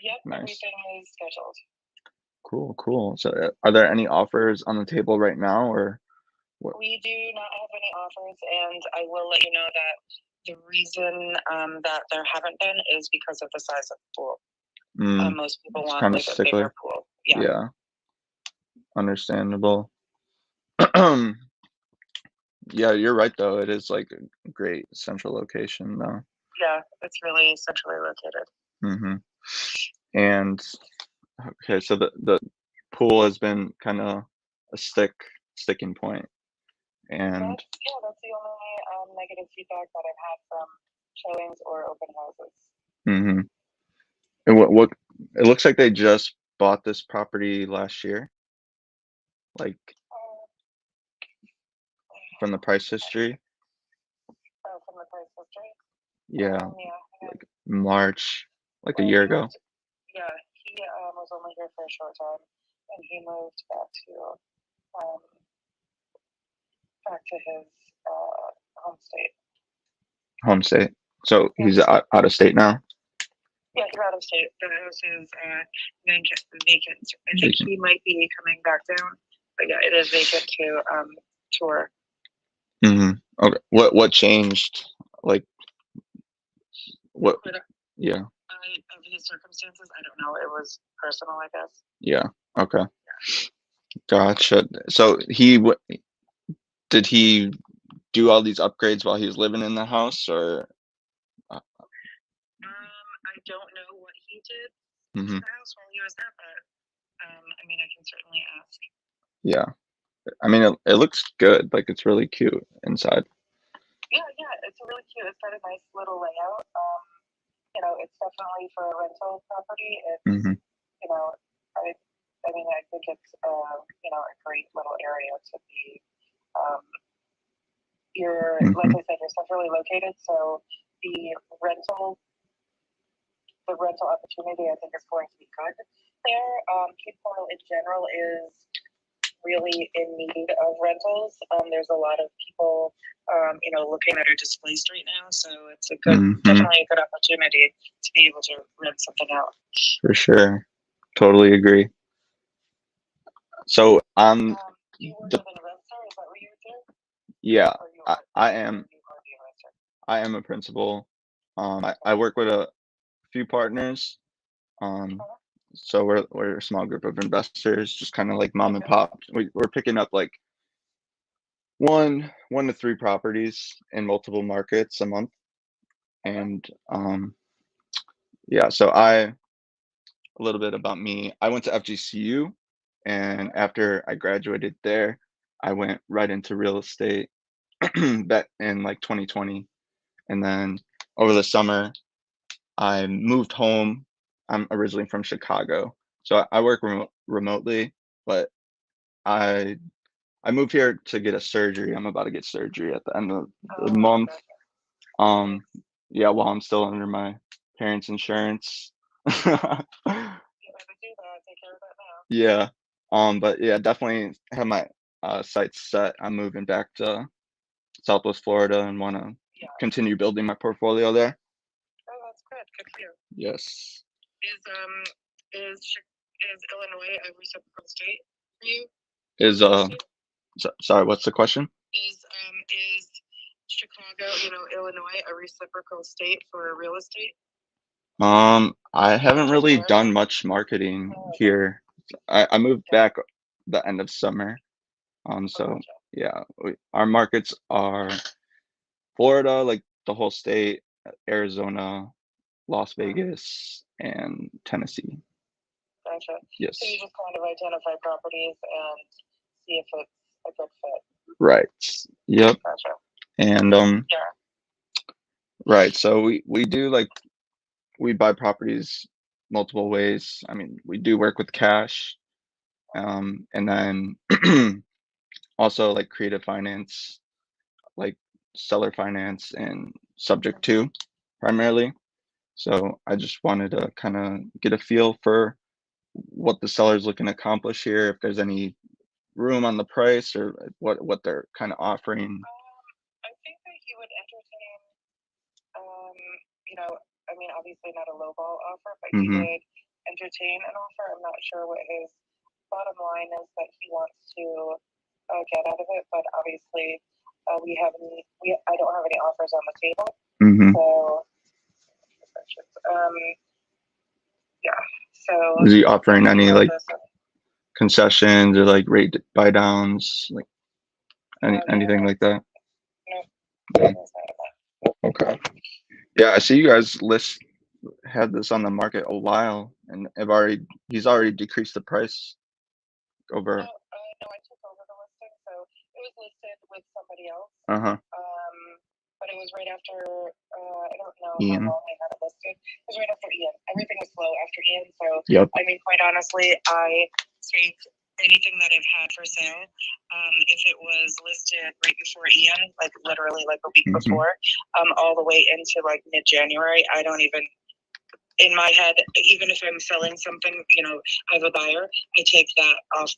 Yep. Nice. Everything is scheduled. Cool. So, are there any offers on the table right now, or what? We do not have any offers, and I will let you know that the reason that there haven't been is because of the size of the pool. Most people want like a bigger pool. Yeah. Understandable. Yeah, you're right though. It is like a great central location though. Yeah, it's really centrally located. Mm-hmm. And okay, so the pool has been kind of a sticking point. And that's the only negative feedback that I've had from showings or open houses. Mm-hmm. And what it looks like they just bought this property last year, like from the price history. From the price history. Yeah, like March, like a year ago. Yeah, he was only here for a short time, and he moved back to his home state. So he's out of state now. Yeah, he's out of state. The house is vacant. I think he might be coming back down, but yeah, it is vacant to tour. Mm-hmm. Okay. What changed? Like what? Yeah. Of his circumstances, I don't know. It was personal, I guess. Yeah. Okay. Gotcha. So did he do all these upgrades while he was living in the house, or? I don't know what he did Mhm. to the house while he was there, but I mean, I can certainly ask. Yeah. I mean, it looks good. Like, it's really cute inside. Yeah, it's really cute. It's got a nice little layout. It's definitely for a rental property. It's Mhm. I mean, I think it's a great little area to be. Like I said, you're centrally located, so the rental opportunity I think is going to be good there. Cape Coral in general is really in need of rentals. There's a lot of people, looking that are displaced right now. So it's definitely a good opportunity to be able to rent something out. For sure. Totally agree. So you work with an investor, is that what you do? Yeah, I am a principal. I work with a few partners. So we're a small group of investors, just kind of like mom and pop. We're picking up like one to three properties in multiple markets a month. And yeah, so a little bit about me. I went to FGCU, and after I graduated there, I went right into real estate back in like 2020. And then over the summer, I moved home. I'm originally from Chicago, so I work remotely, but I moved here to get a surgery. I'm about to get surgery at the end of the month. Yeah, while I'm still under my parents' insurance. Yeah. But yeah, definitely have my sights set. I'm moving back to Southwest Florida and want to continue building my portfolio there. Oh, that's good. Good for you. Yes. Is Illinois a reciprocal state for you? Sorry, what's the question? Is Chicago, Illinois, a reciprocal state for real estate? I haven't really done much marketing here. I moved back the end of summer. So yeah, our markets are Florida, like the whole state, Arizona, Las Vegas, and Tennessee. Gotcha. Yes. So you just kind of identify properties and see if it's a good fit. Right. Yep. Gotcha. And right. So we do we buy properties multiple ways. I mean, we do work with cash, and then also like creative finance, like seller finance and SubTo primarily. So I just wanted to kind of get a feel for what the seller's looking to accomplish here, if there's any room on the price or what they're kind of offering. I think that he would entertain, I mean, obviously not a lowball offer, but he would entertain an offer. I'm not sure what his bottom line is that he wants to get out of it, but obviously I don't have any offers on the table. So yeah. So is he offering any like concessions or like rate buy downs, like anything like that? No. Okay. Yeah, I see you guys had this on the market a while, and he's already decreased the price over. No, I took over the listing, so it was listed with somebody else. But it was right after I don't know Ian. how long they had it listed. It was right after Ian. Everything was slow after Ian, so I mean, quite honestly, I take anything that I've had for sale. If it was listed right before Ian, like literally like a week before, all the way into like mid-January, I don't even. In my head, even if I'm selling something, I have a buyer, I take that off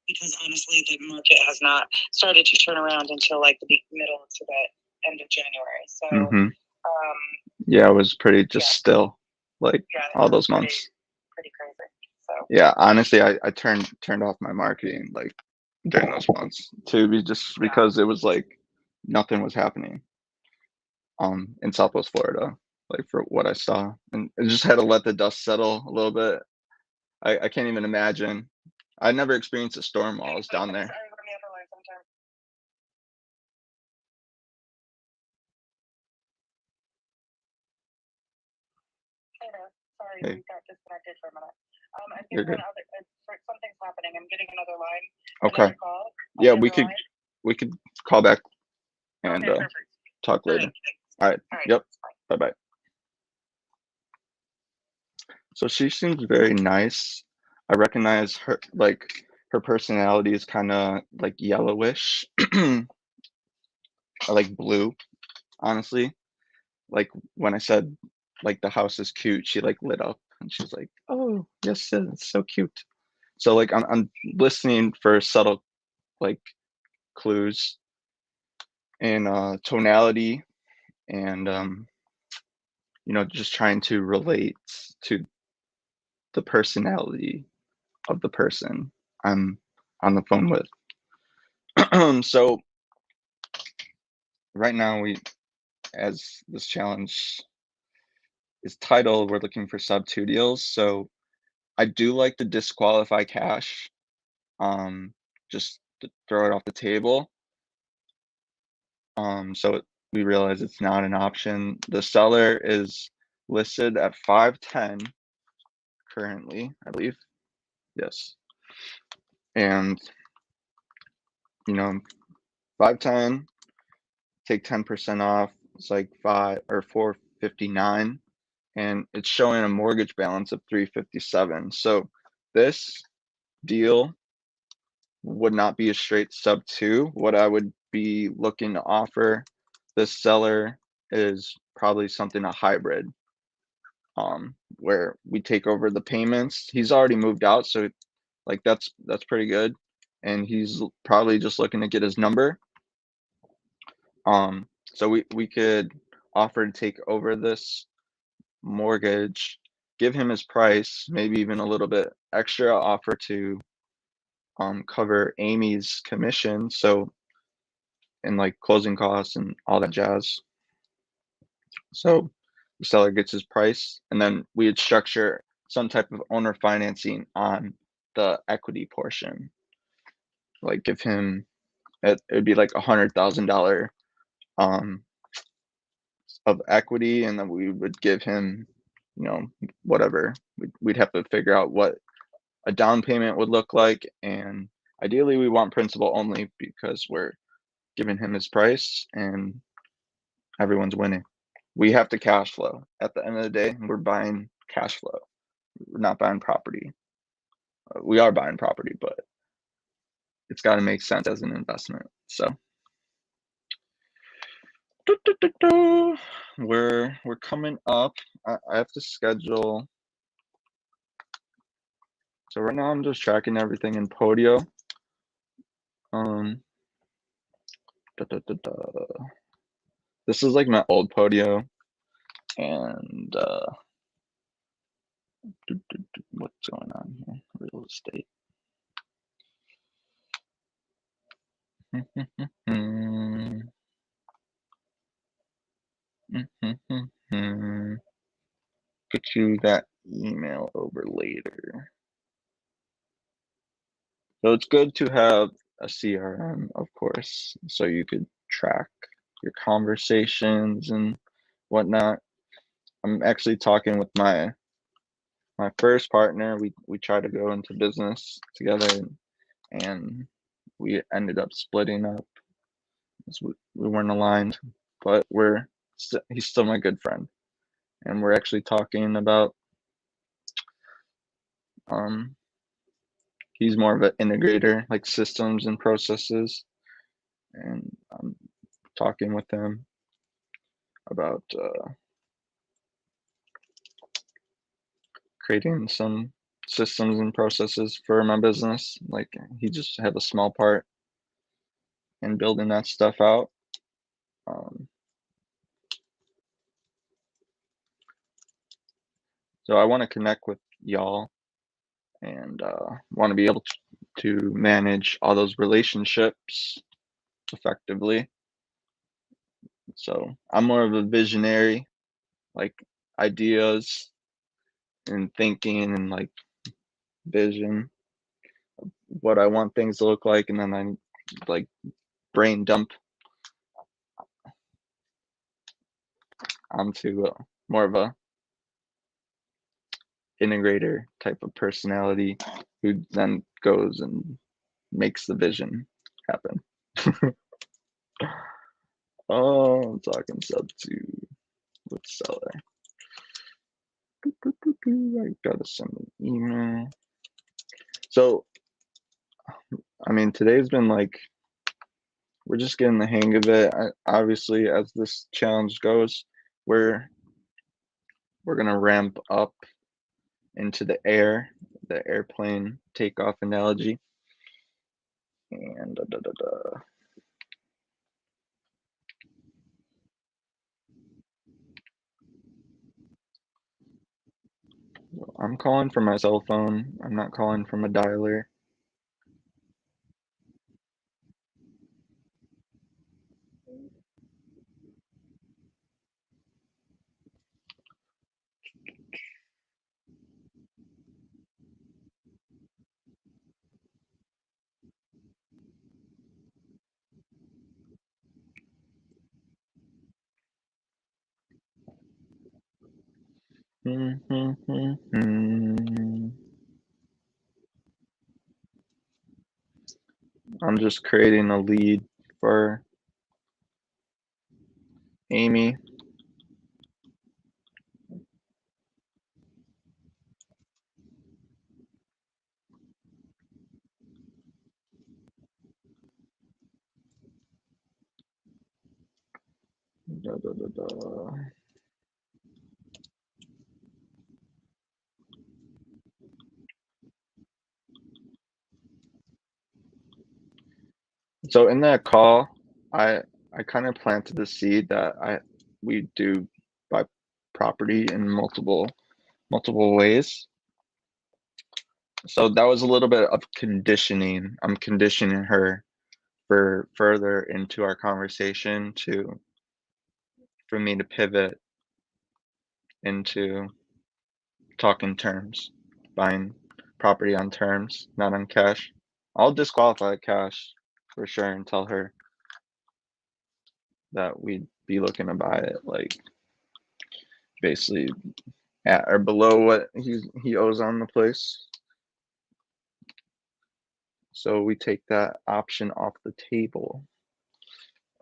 because honestly, the market has not started to turn around until like the middle to the end of January. So, yeah, it was pretty just still, like all those months. Pretty crazy. So yeah, honestly, I turned off my marketing like during those months too, because it was like nothing was happening. In Southwest Florida, like for what I saw, and I just had to let the dust settle a little bit. I can't even imagine. I never experienced a storm while I was down there. Sorry, Hey. we got disconnected for a minute. I'm You're getting good. something's happening. I'm getting another line. Okay. Another call. Yeah, we could call back and Okay, perfect. talk later. All right. Yep. Bye bye. So she seems very nice. I recognize her, like her personality is kind of like yellowish. I like blue, honestly. Like when I said like the house is cute, she like lit up and she's like, "Oh, yes, it's so cute." So like I'm listening for subtle like clues in tonality and you know, just trying to relate to the personality of the person I'm on the phone with. So right now as this challenge is titled, we're looking for SubTo deals. So I do like to disqualify cash, just to throw it off the table. So we realize it's not an option. The seller is listed at 510 currently, I believe. Yes. And you know, 510, take 10% off, it's like 459, and it's showing a mortgage balance of 357. So this deal would not be a straight SubTo. What I would be looking to offer this seller is probably something a hybrid, where we take over the payments. He's already moved out, so like that's pretty good, and he's probably just looking to get his number. So we could offer to take over this mortgage, give him his price, maybe even a little bit extra, offer to cover Amy's commission, so and like closing costs and all that jazz. So the seller gets his price, and then we would structure some type of owner financing on the equity portion. Like give him it'd be like $100,000 of equity, and then we would give him, you know, whatever. We'd have to figure out what a down payment would look like, and ideally we want principal only because we're giving him his price and everyone's winning. We have to cash flow. At the end of the day, we're buying cash flow. We're not buying property. We are buying property, but it's got to make sense as an investment. So we're coming up. I have to schedule. So right now I'm just tracking everything in Podio. This is like my old Podio, and what's going on here? Real estate. Get you that email over later. So it's good to have a CRM, of course, so you could track your conversations and whatnot. I'm actually talking with my first partner. We tried to go into business together, and we ended up splitting up because we weren't aligned. But he's still my good friend, and we're actually talking about he's more of an integrator, like systems and processes, and I'm talking with him about creating some systems and processes for my business. Like he just had a small part in building that stuff out. So I want to connect with y'all and want to be able to manage all those relationships effectively. So I'm more of a visionary, like ideas and thinking and like vision of what I want things to look like, and then I like brain dump onto more of a integrator type of personality who then goes and makes the vision happen. Oh, I'm talking SubTo with seller. I gotta send an email. So, I mean, today's been like, we're just getting the hang of it. Obviously, as this challenge goes, we're gonna ramp up into the airplane takeoff analogy. And I'm calling from my cell phone. I'm not calling from a dialer. I'm just creating a lead for Amy. So in that call, I kind of planted the seed that we do buy property in multiple ways. So that was a little bit of conditioning. I'm conditioning her for further into our conversation for me to pivot into talking terms, buying property on terms, not on cash. I'll disqualify cash for sure and tell her that we'd be looking to buy it like basically at or below what he owes on the place. So we take that option off the table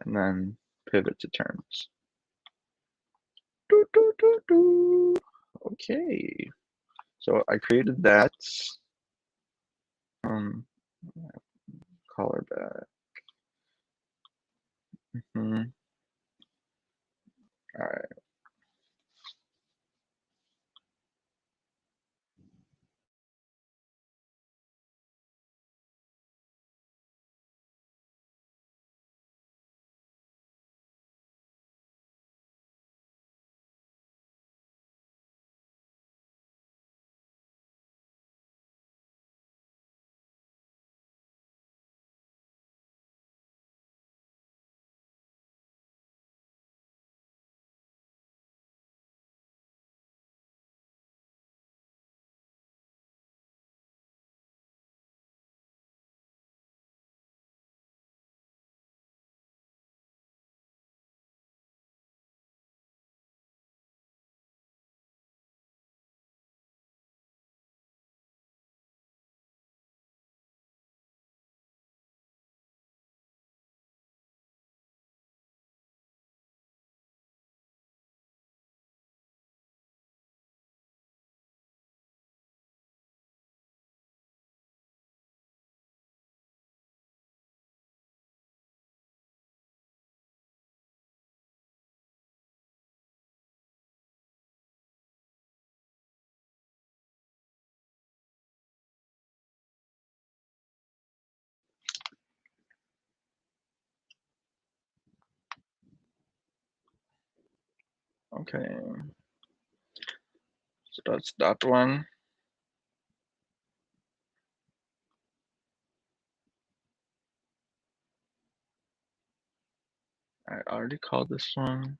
and then pivot to terms. Okay, so I created that. Call her back. All right. Okay, so that's that one. I already called this one.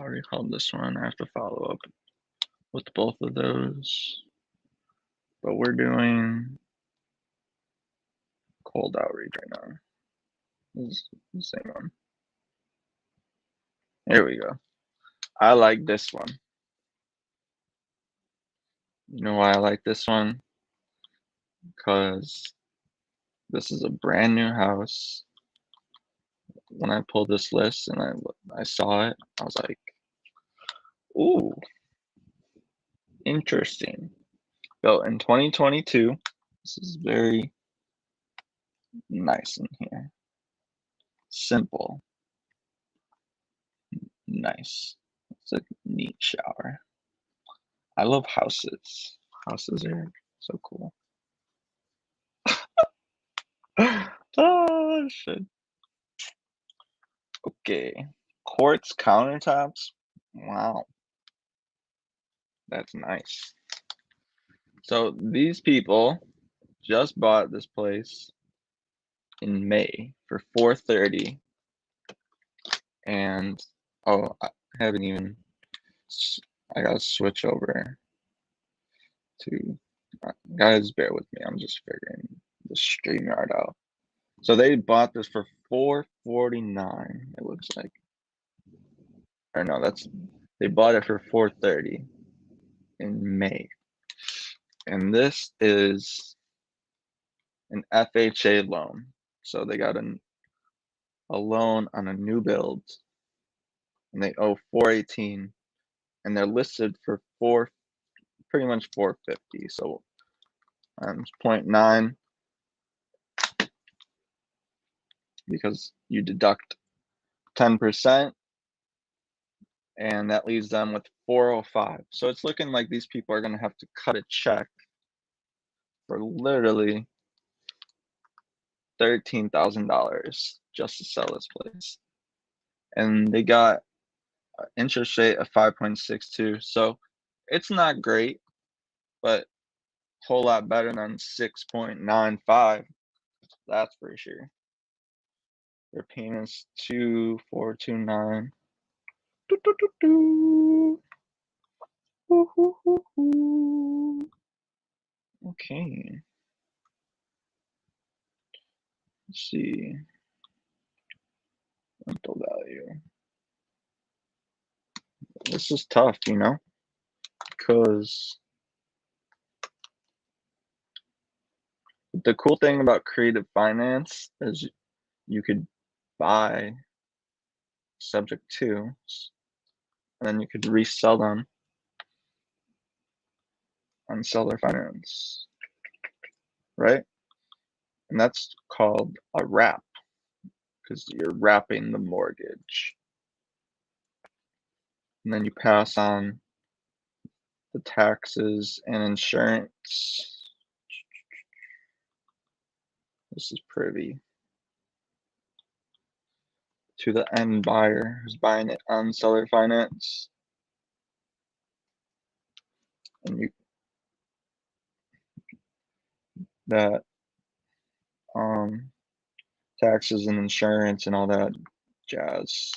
already called this one. I have to follow up with both of those. But we're doing cold outreach right now. This is the same one. Here we go. I like this one. You know why I like this one? Because this is a brand new house. When I pulled this list and I saw it, I was like, ooh, interesting. Built in 2022. This is very nice in here. Simple. Nice. It's a neat shower. I love houses. Houses are so cool. Oh shit. Okay. Quartz countertops. Wow. That's nice. So these people just bought this place in May for $430, and oh, I haven't even. I gotta switch over to. Guys, bear with me. I'm just figuring the StreamYard out. So they bought this for $449. It looks like. Or no, they bought it for $430 in May, and this is an FHA loan. So they got a loan on a new build, and they owe $418, and they're listed for pretty much $450. So 0.9, because you deduct 10%, and that leaves them with $405. So it's looking like these people are gonna have to cut a check for literally $13,000 just to sell this place. And they got an interest rate of 5.62. So it's not great, but a whole lot better than 6.95. That's for sure. Their payments 2,429. Okay. Let's see. Rental value. This is tough, you know, because the cool thing about creative finance is you could buy subject to, and then you could resell them on seller finance, right? And that's called a wrap, because you're wrapping the mortgage. And then you pass on the taxes and insurance. This is pretty. To the end buyer who's buying it on seller finance. And that taxes and insurance and all that jazz.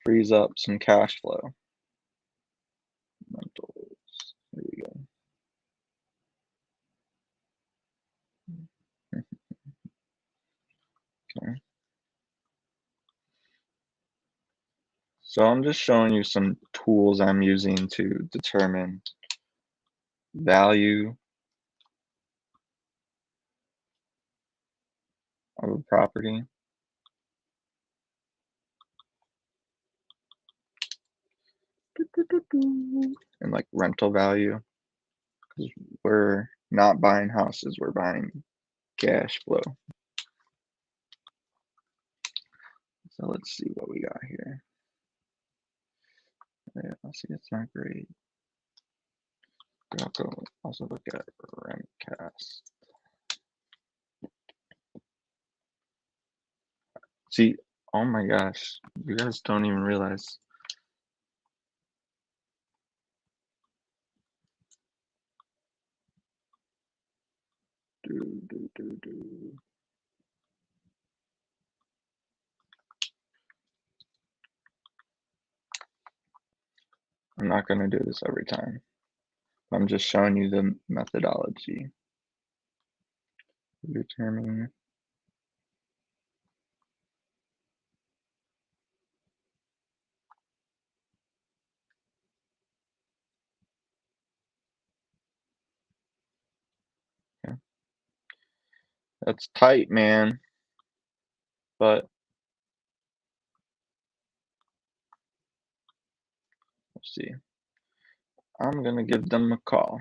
Frees up some cash flow. Rentals. Here we go. Okay. So I'm just showing you some tools I'm using to determine value of a property. And like rental value, because we're not buying houses, we're buying cash flow. So let's see what we got here. Yeah, let's see, it's not great. We'll also look at Rentcast. See, oh my gosh, you guys don't even realize. I'm not gonna do this every time. I'm just showing you the methodology. Determine. Yeah. That's tight, man. But let's see. I'm gonna give them a call.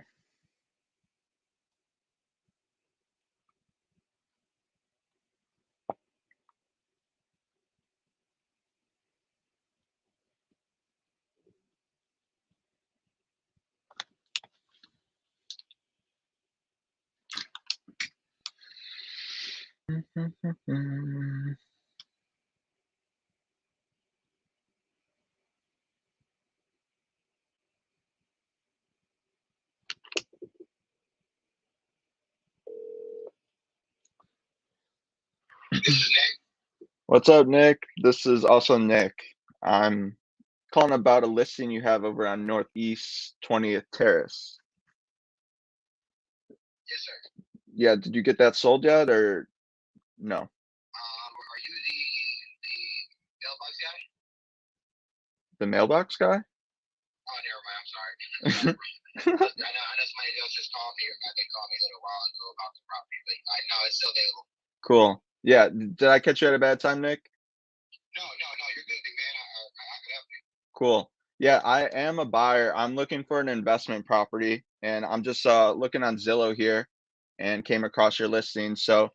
What's up, Nick? This is also Nick. I'm calling about a listing you have over on Northeast 20th Terrace. Yes, sir. Yeah, did you get that sold yet or no? Are you the mailbox guy? The mailbox guy? Oh, never mind. I'm sorry. I know somebody else just called me. They called me a little while ago about the property, but I know it's still available. Cool. Yeah, did I catch you at a bad time, Nick? No, you're good, big man. I can help you. Cool. Yeah, I am a buyer. I'm looking for an investment property, and I'm just looking on Zillow here and came across your listing. So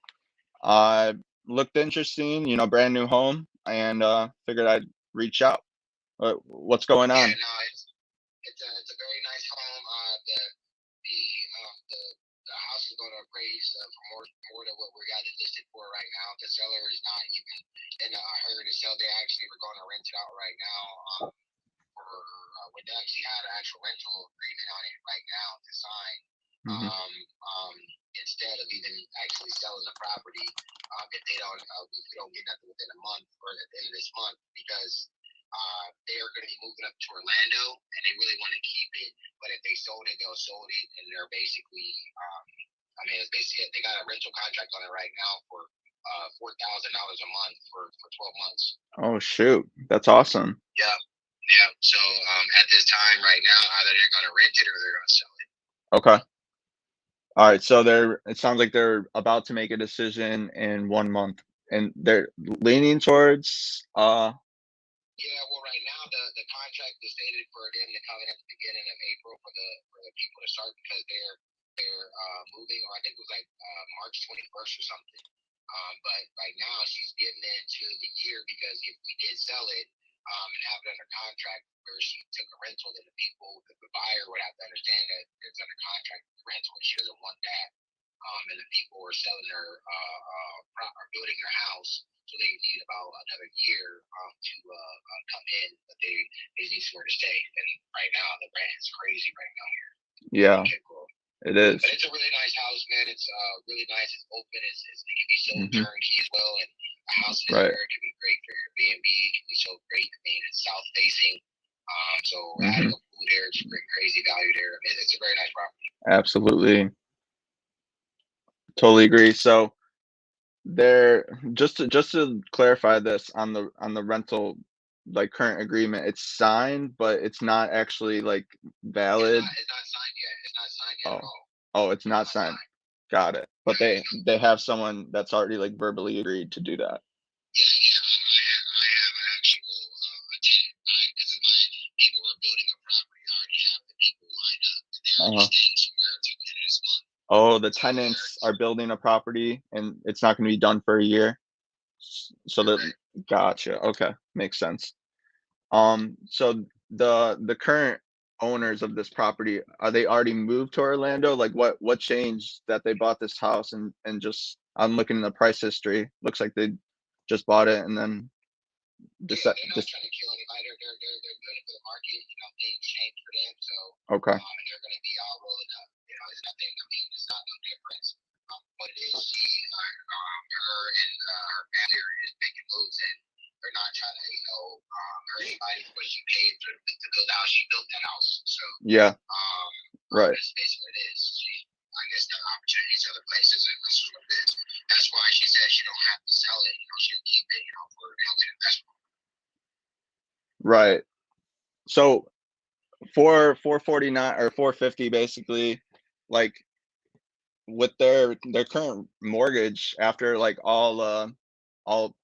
looked interesting, brand new home, and figured I'd reach out. What's going on? Yeah, no, it's a very nice home. The house is going to appraise for more than what we got it listed for right now. The seller is not even in a hurry to sell. They actually were going to rent it out right now. We actually had an actual rental agreement on it right now to sign. Instead of even actually selling the property, if we don't get nothing within a month or at the end of this month, because they are going to be moving up to Orlando and they really want to keep it. But if they sold it, they'll sold it, and they're basically, it's basically they got a rental contract on it right now for $4,000 a month for 12 months. Oh shoot, that's awesome. Yeah. So at this time right now, either they're going to rent it or they're going to sell it. Okay. All right, so it sounds like they're about to make a decision in 1 month, and they're leaning towards Yeah, well, right now the contract is stated for them to come in at the beginning of April for the people to start because they're moving, or I think it was like March 21st or something. But right now she's getting into the year because if we did sell it and have it under contract where she took a rental, then the buyer would have to understand that it's under contract with the rental, and she doesn't want that. And the people who are selling are building their house, so they need about another year to come in, but they need somewhere to stay. And right now, the rent is crazy right now here. Yeah, it is. But it's a really nice house, man. It's really nice. It's open. It can be sold turnkey as well, and a house in this area can be great for Airbnb. It can be so great. It's south facing. So adding a pool there, it's crazy value there. It's a very nice property. Absolutely. Totally agree. So there, just to clarify this on the rental, like current agreement, it's signed, but it's not actually like valid. It's not signed yet. It's not signed yet at all. Oh, it's not signed. Got it. But they have someone that's already like verbally agreed to do that. Yeah. I have an actual tenant. Because my people were building a property, I already have the people lined up. They're already staying somewhere until the end of this month. Oh, the tenants are building a property and it's not going to be done for a year. So gotcha. Okay, makes sense. So the current owners of this property, are they already moved to Orlando? Like what changed that they bought this house and just I'm looking in the price history. Looks like they just bought it and then they're not trying to kill anybody. They're good for the market. Things change for them. So okay. And they're going to be all rolling up. It's nothing. It's not no difference. What it is, her and her family are just making moves, and They're not trying to, hurt anybody. But she paid to build the house. She built that house. So yeah, right. That's basically what it is. I guess there are opportunities other places, and that's what it is. That's why she said she don't have to sell it. She'll keep it, for an investment. Right. So for 449 or 450, basically, like with their current mortgage after like all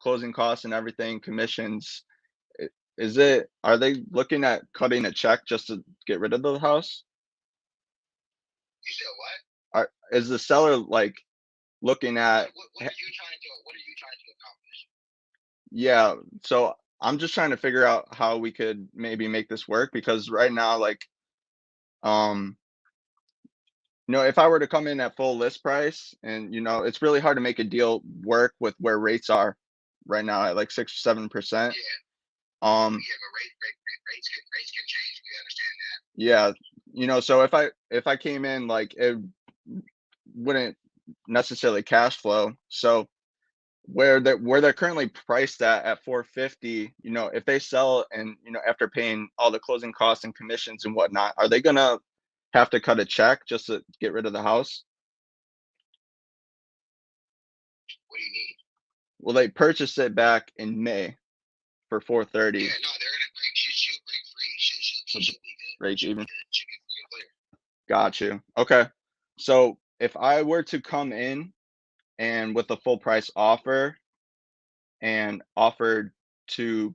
closing costs and everything, commissions, are they looking at cutting a check just to get rid of the house? You said what? Is the seller like looking at what are you trying to accomplish? Yeah, so I'm just trying to figure out how we could maybe make this work, because right now, like, if I were to come in at full list price, and it's really hard to make a deal work with where rates are right now at like 6 or 7%. Yeah. But rates can change. We understand that. Yeah, so if I came in, like, it wouldn't necessarily cash flow. So where they're currently priced at 450, if they sell and after paying all the closing costs and commissions and whatnot, are they gonna have to cut a check just to get rid of the house? What do you mean? Well, they purchased it back in May for 430. Yeah, no, they're gonna break. She'll break free. She'll be good. Break even. She'll be clear. Got you. Okay. So if I were to come in and with a full price offer and offered to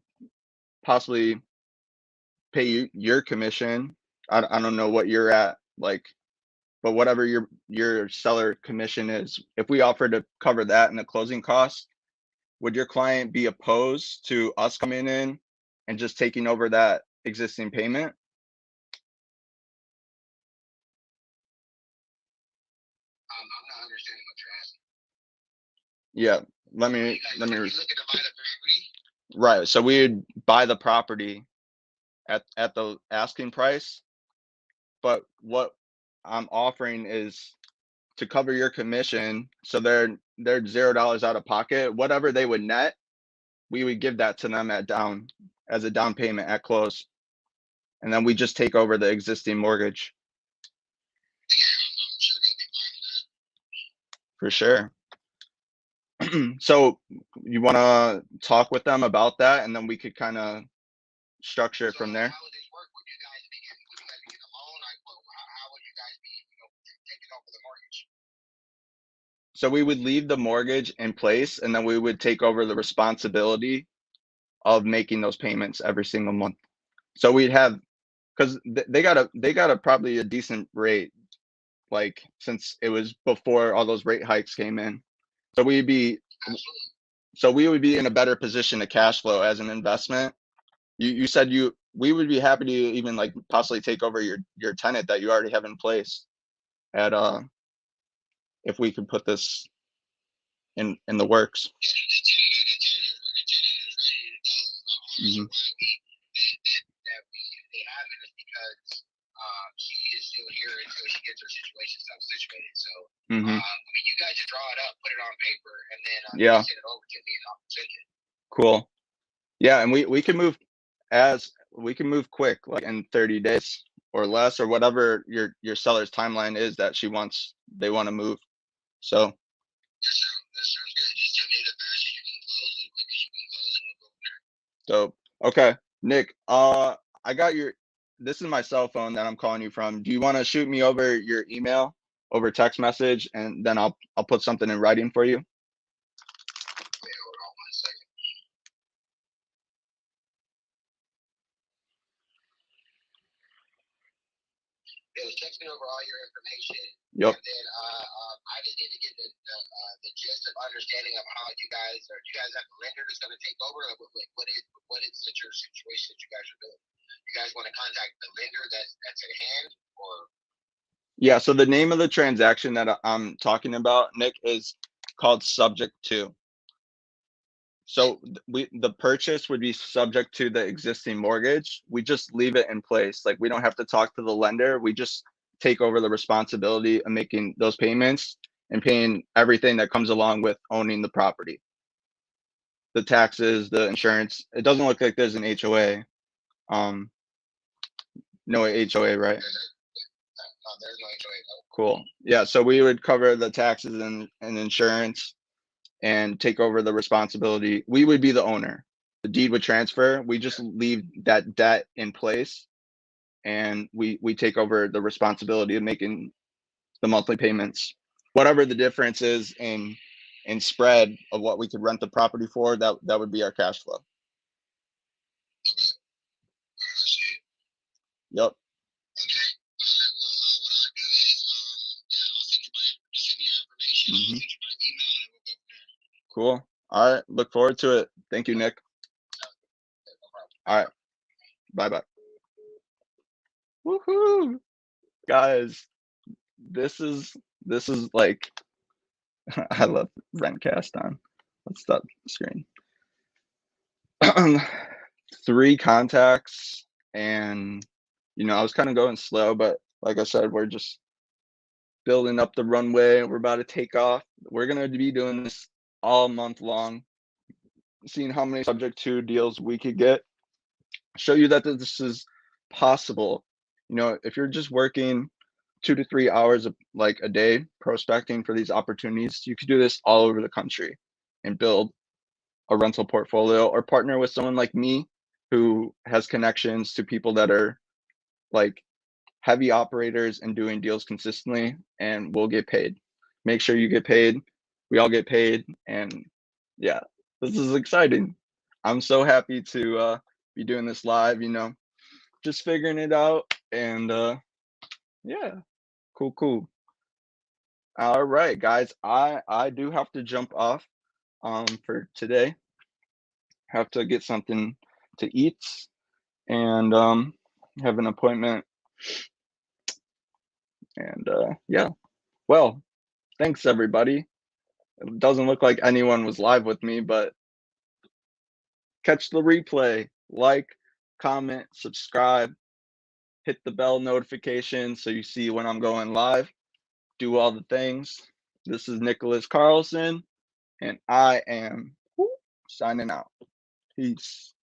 possibly pay your commission, I don't know what you're at, like, but whatever your seller commission is, if we offer to cover that and the closing costs, would your client be opposed to us coming in and just taking over that existing payment? I'm not understanding what you're asking. Yeah, let me you looking to buy the property? Right, so we would buy the property at the asking price, but what I'm offering is to cover your commission, so they're $0 out of pocket. Whatever they would net, we would give that to them as a down payment at close, and then we just take over the existing mortgage. Yeah, I'm sure they'll be fine with that. For sure. So you want to talk with them about that, and then we could kind of structure it from there. How would this work? Would you guys be getting a loan? How would you guys be taking over the mortgage? So we would leave the mortgage in place, and then we would take over the responsibility of making those payments every single month. So we'd have, because they got a probably a decent rate, like, since it was before all those rate hikes came in. So we would be in a better position to cash flow as an investment. You said we would be happy to even like possibly take over your tenant that you already have in place at if we could put this in the works. The tenant is ready to go. Mm-hmm. That we have it is because she is still here until she gets her situation situated. So you guys just draw it up, put it on paper, and then send it over to me, and I'll send it. Cool. Yeah, and we can move quick, like in 30 days or less, or whatever your seller's timeline is that they want to move. So that sounds good. Just tell me the fastest you can close, the quickest you can close, and we'll go from there. So okay, Nick, I got this is my cell phone that I'm calling you from. Do you want to shoot me over your email over text message, and then I'll put something in writing for you? Wait, hold on 1 second. It was texting over all your information. Yep. And then I just need to get the gist of understanding of how you guys have a lender that's going to take over. What is your situation that you guys are doing? You guys want to contact the lender that's at hand, or? Yeah. So the name of the transaction that I'm talking about, Nick, is called SubTo. So the purchase would be subject to the existing mortgage. We just leave it in place. Like, we don't have to talk to the lender. We just take over the responsibility of making those payments and paying everything that comes along with owning the property. the taxes, the insurance. It doesn't look like there's an HOA. No HOA, right? There's no HOA. Cool. Yeah, so we would cover the taxes and insurance and take over the responsibility. We would be the owner. The deed would transfer. We just leave that debt in place, and we take over the responsibility of making the monthly payments. Whatever the difference is in spread of what we could rent the property for, that would be our cash flow. Okay. I see. Yep. Okay. All right. Well, what I'll do is, yeah, I'll send you your information. I'll send you my email, and we'll go from there. Cool. All right. Look forward to it. Thank you, Nick. All right. Bye-bye. Woohoo! Guys, this is like, I love Rentcast on. Let's stop the screen. 3 contacts, and I was kind of going slow, but like I said, we're just building up the runway. We're about to take off. We're gonna be doing this all month long, seeing how many subject to deals we could get. Show you that this is possible. If you're just working 2 to 3 hours like a day prospecting for these opportunities, you could do this all over the country and build a rental portfolio, or partner with someone like me who has connections to people that are like heavy operators and doing deals consistently, and we'll get paid. Make sure you get paid. We all get paid. And yeah, this is exciting. I'm so happy to be doing this live, just figuring it out. And yeah, cool. All right, guys, I do have to jump off for today. Have to get something to eat, and have an appointment. And yeah, well, thanks everybody. It doesn't look like anyone was live with me, but catch the replay. Like, comment, subscribe, hit the bell notification so you see when I'm going live. Do all the things. This is Nicholas Carlson, and I am signing out. Peace.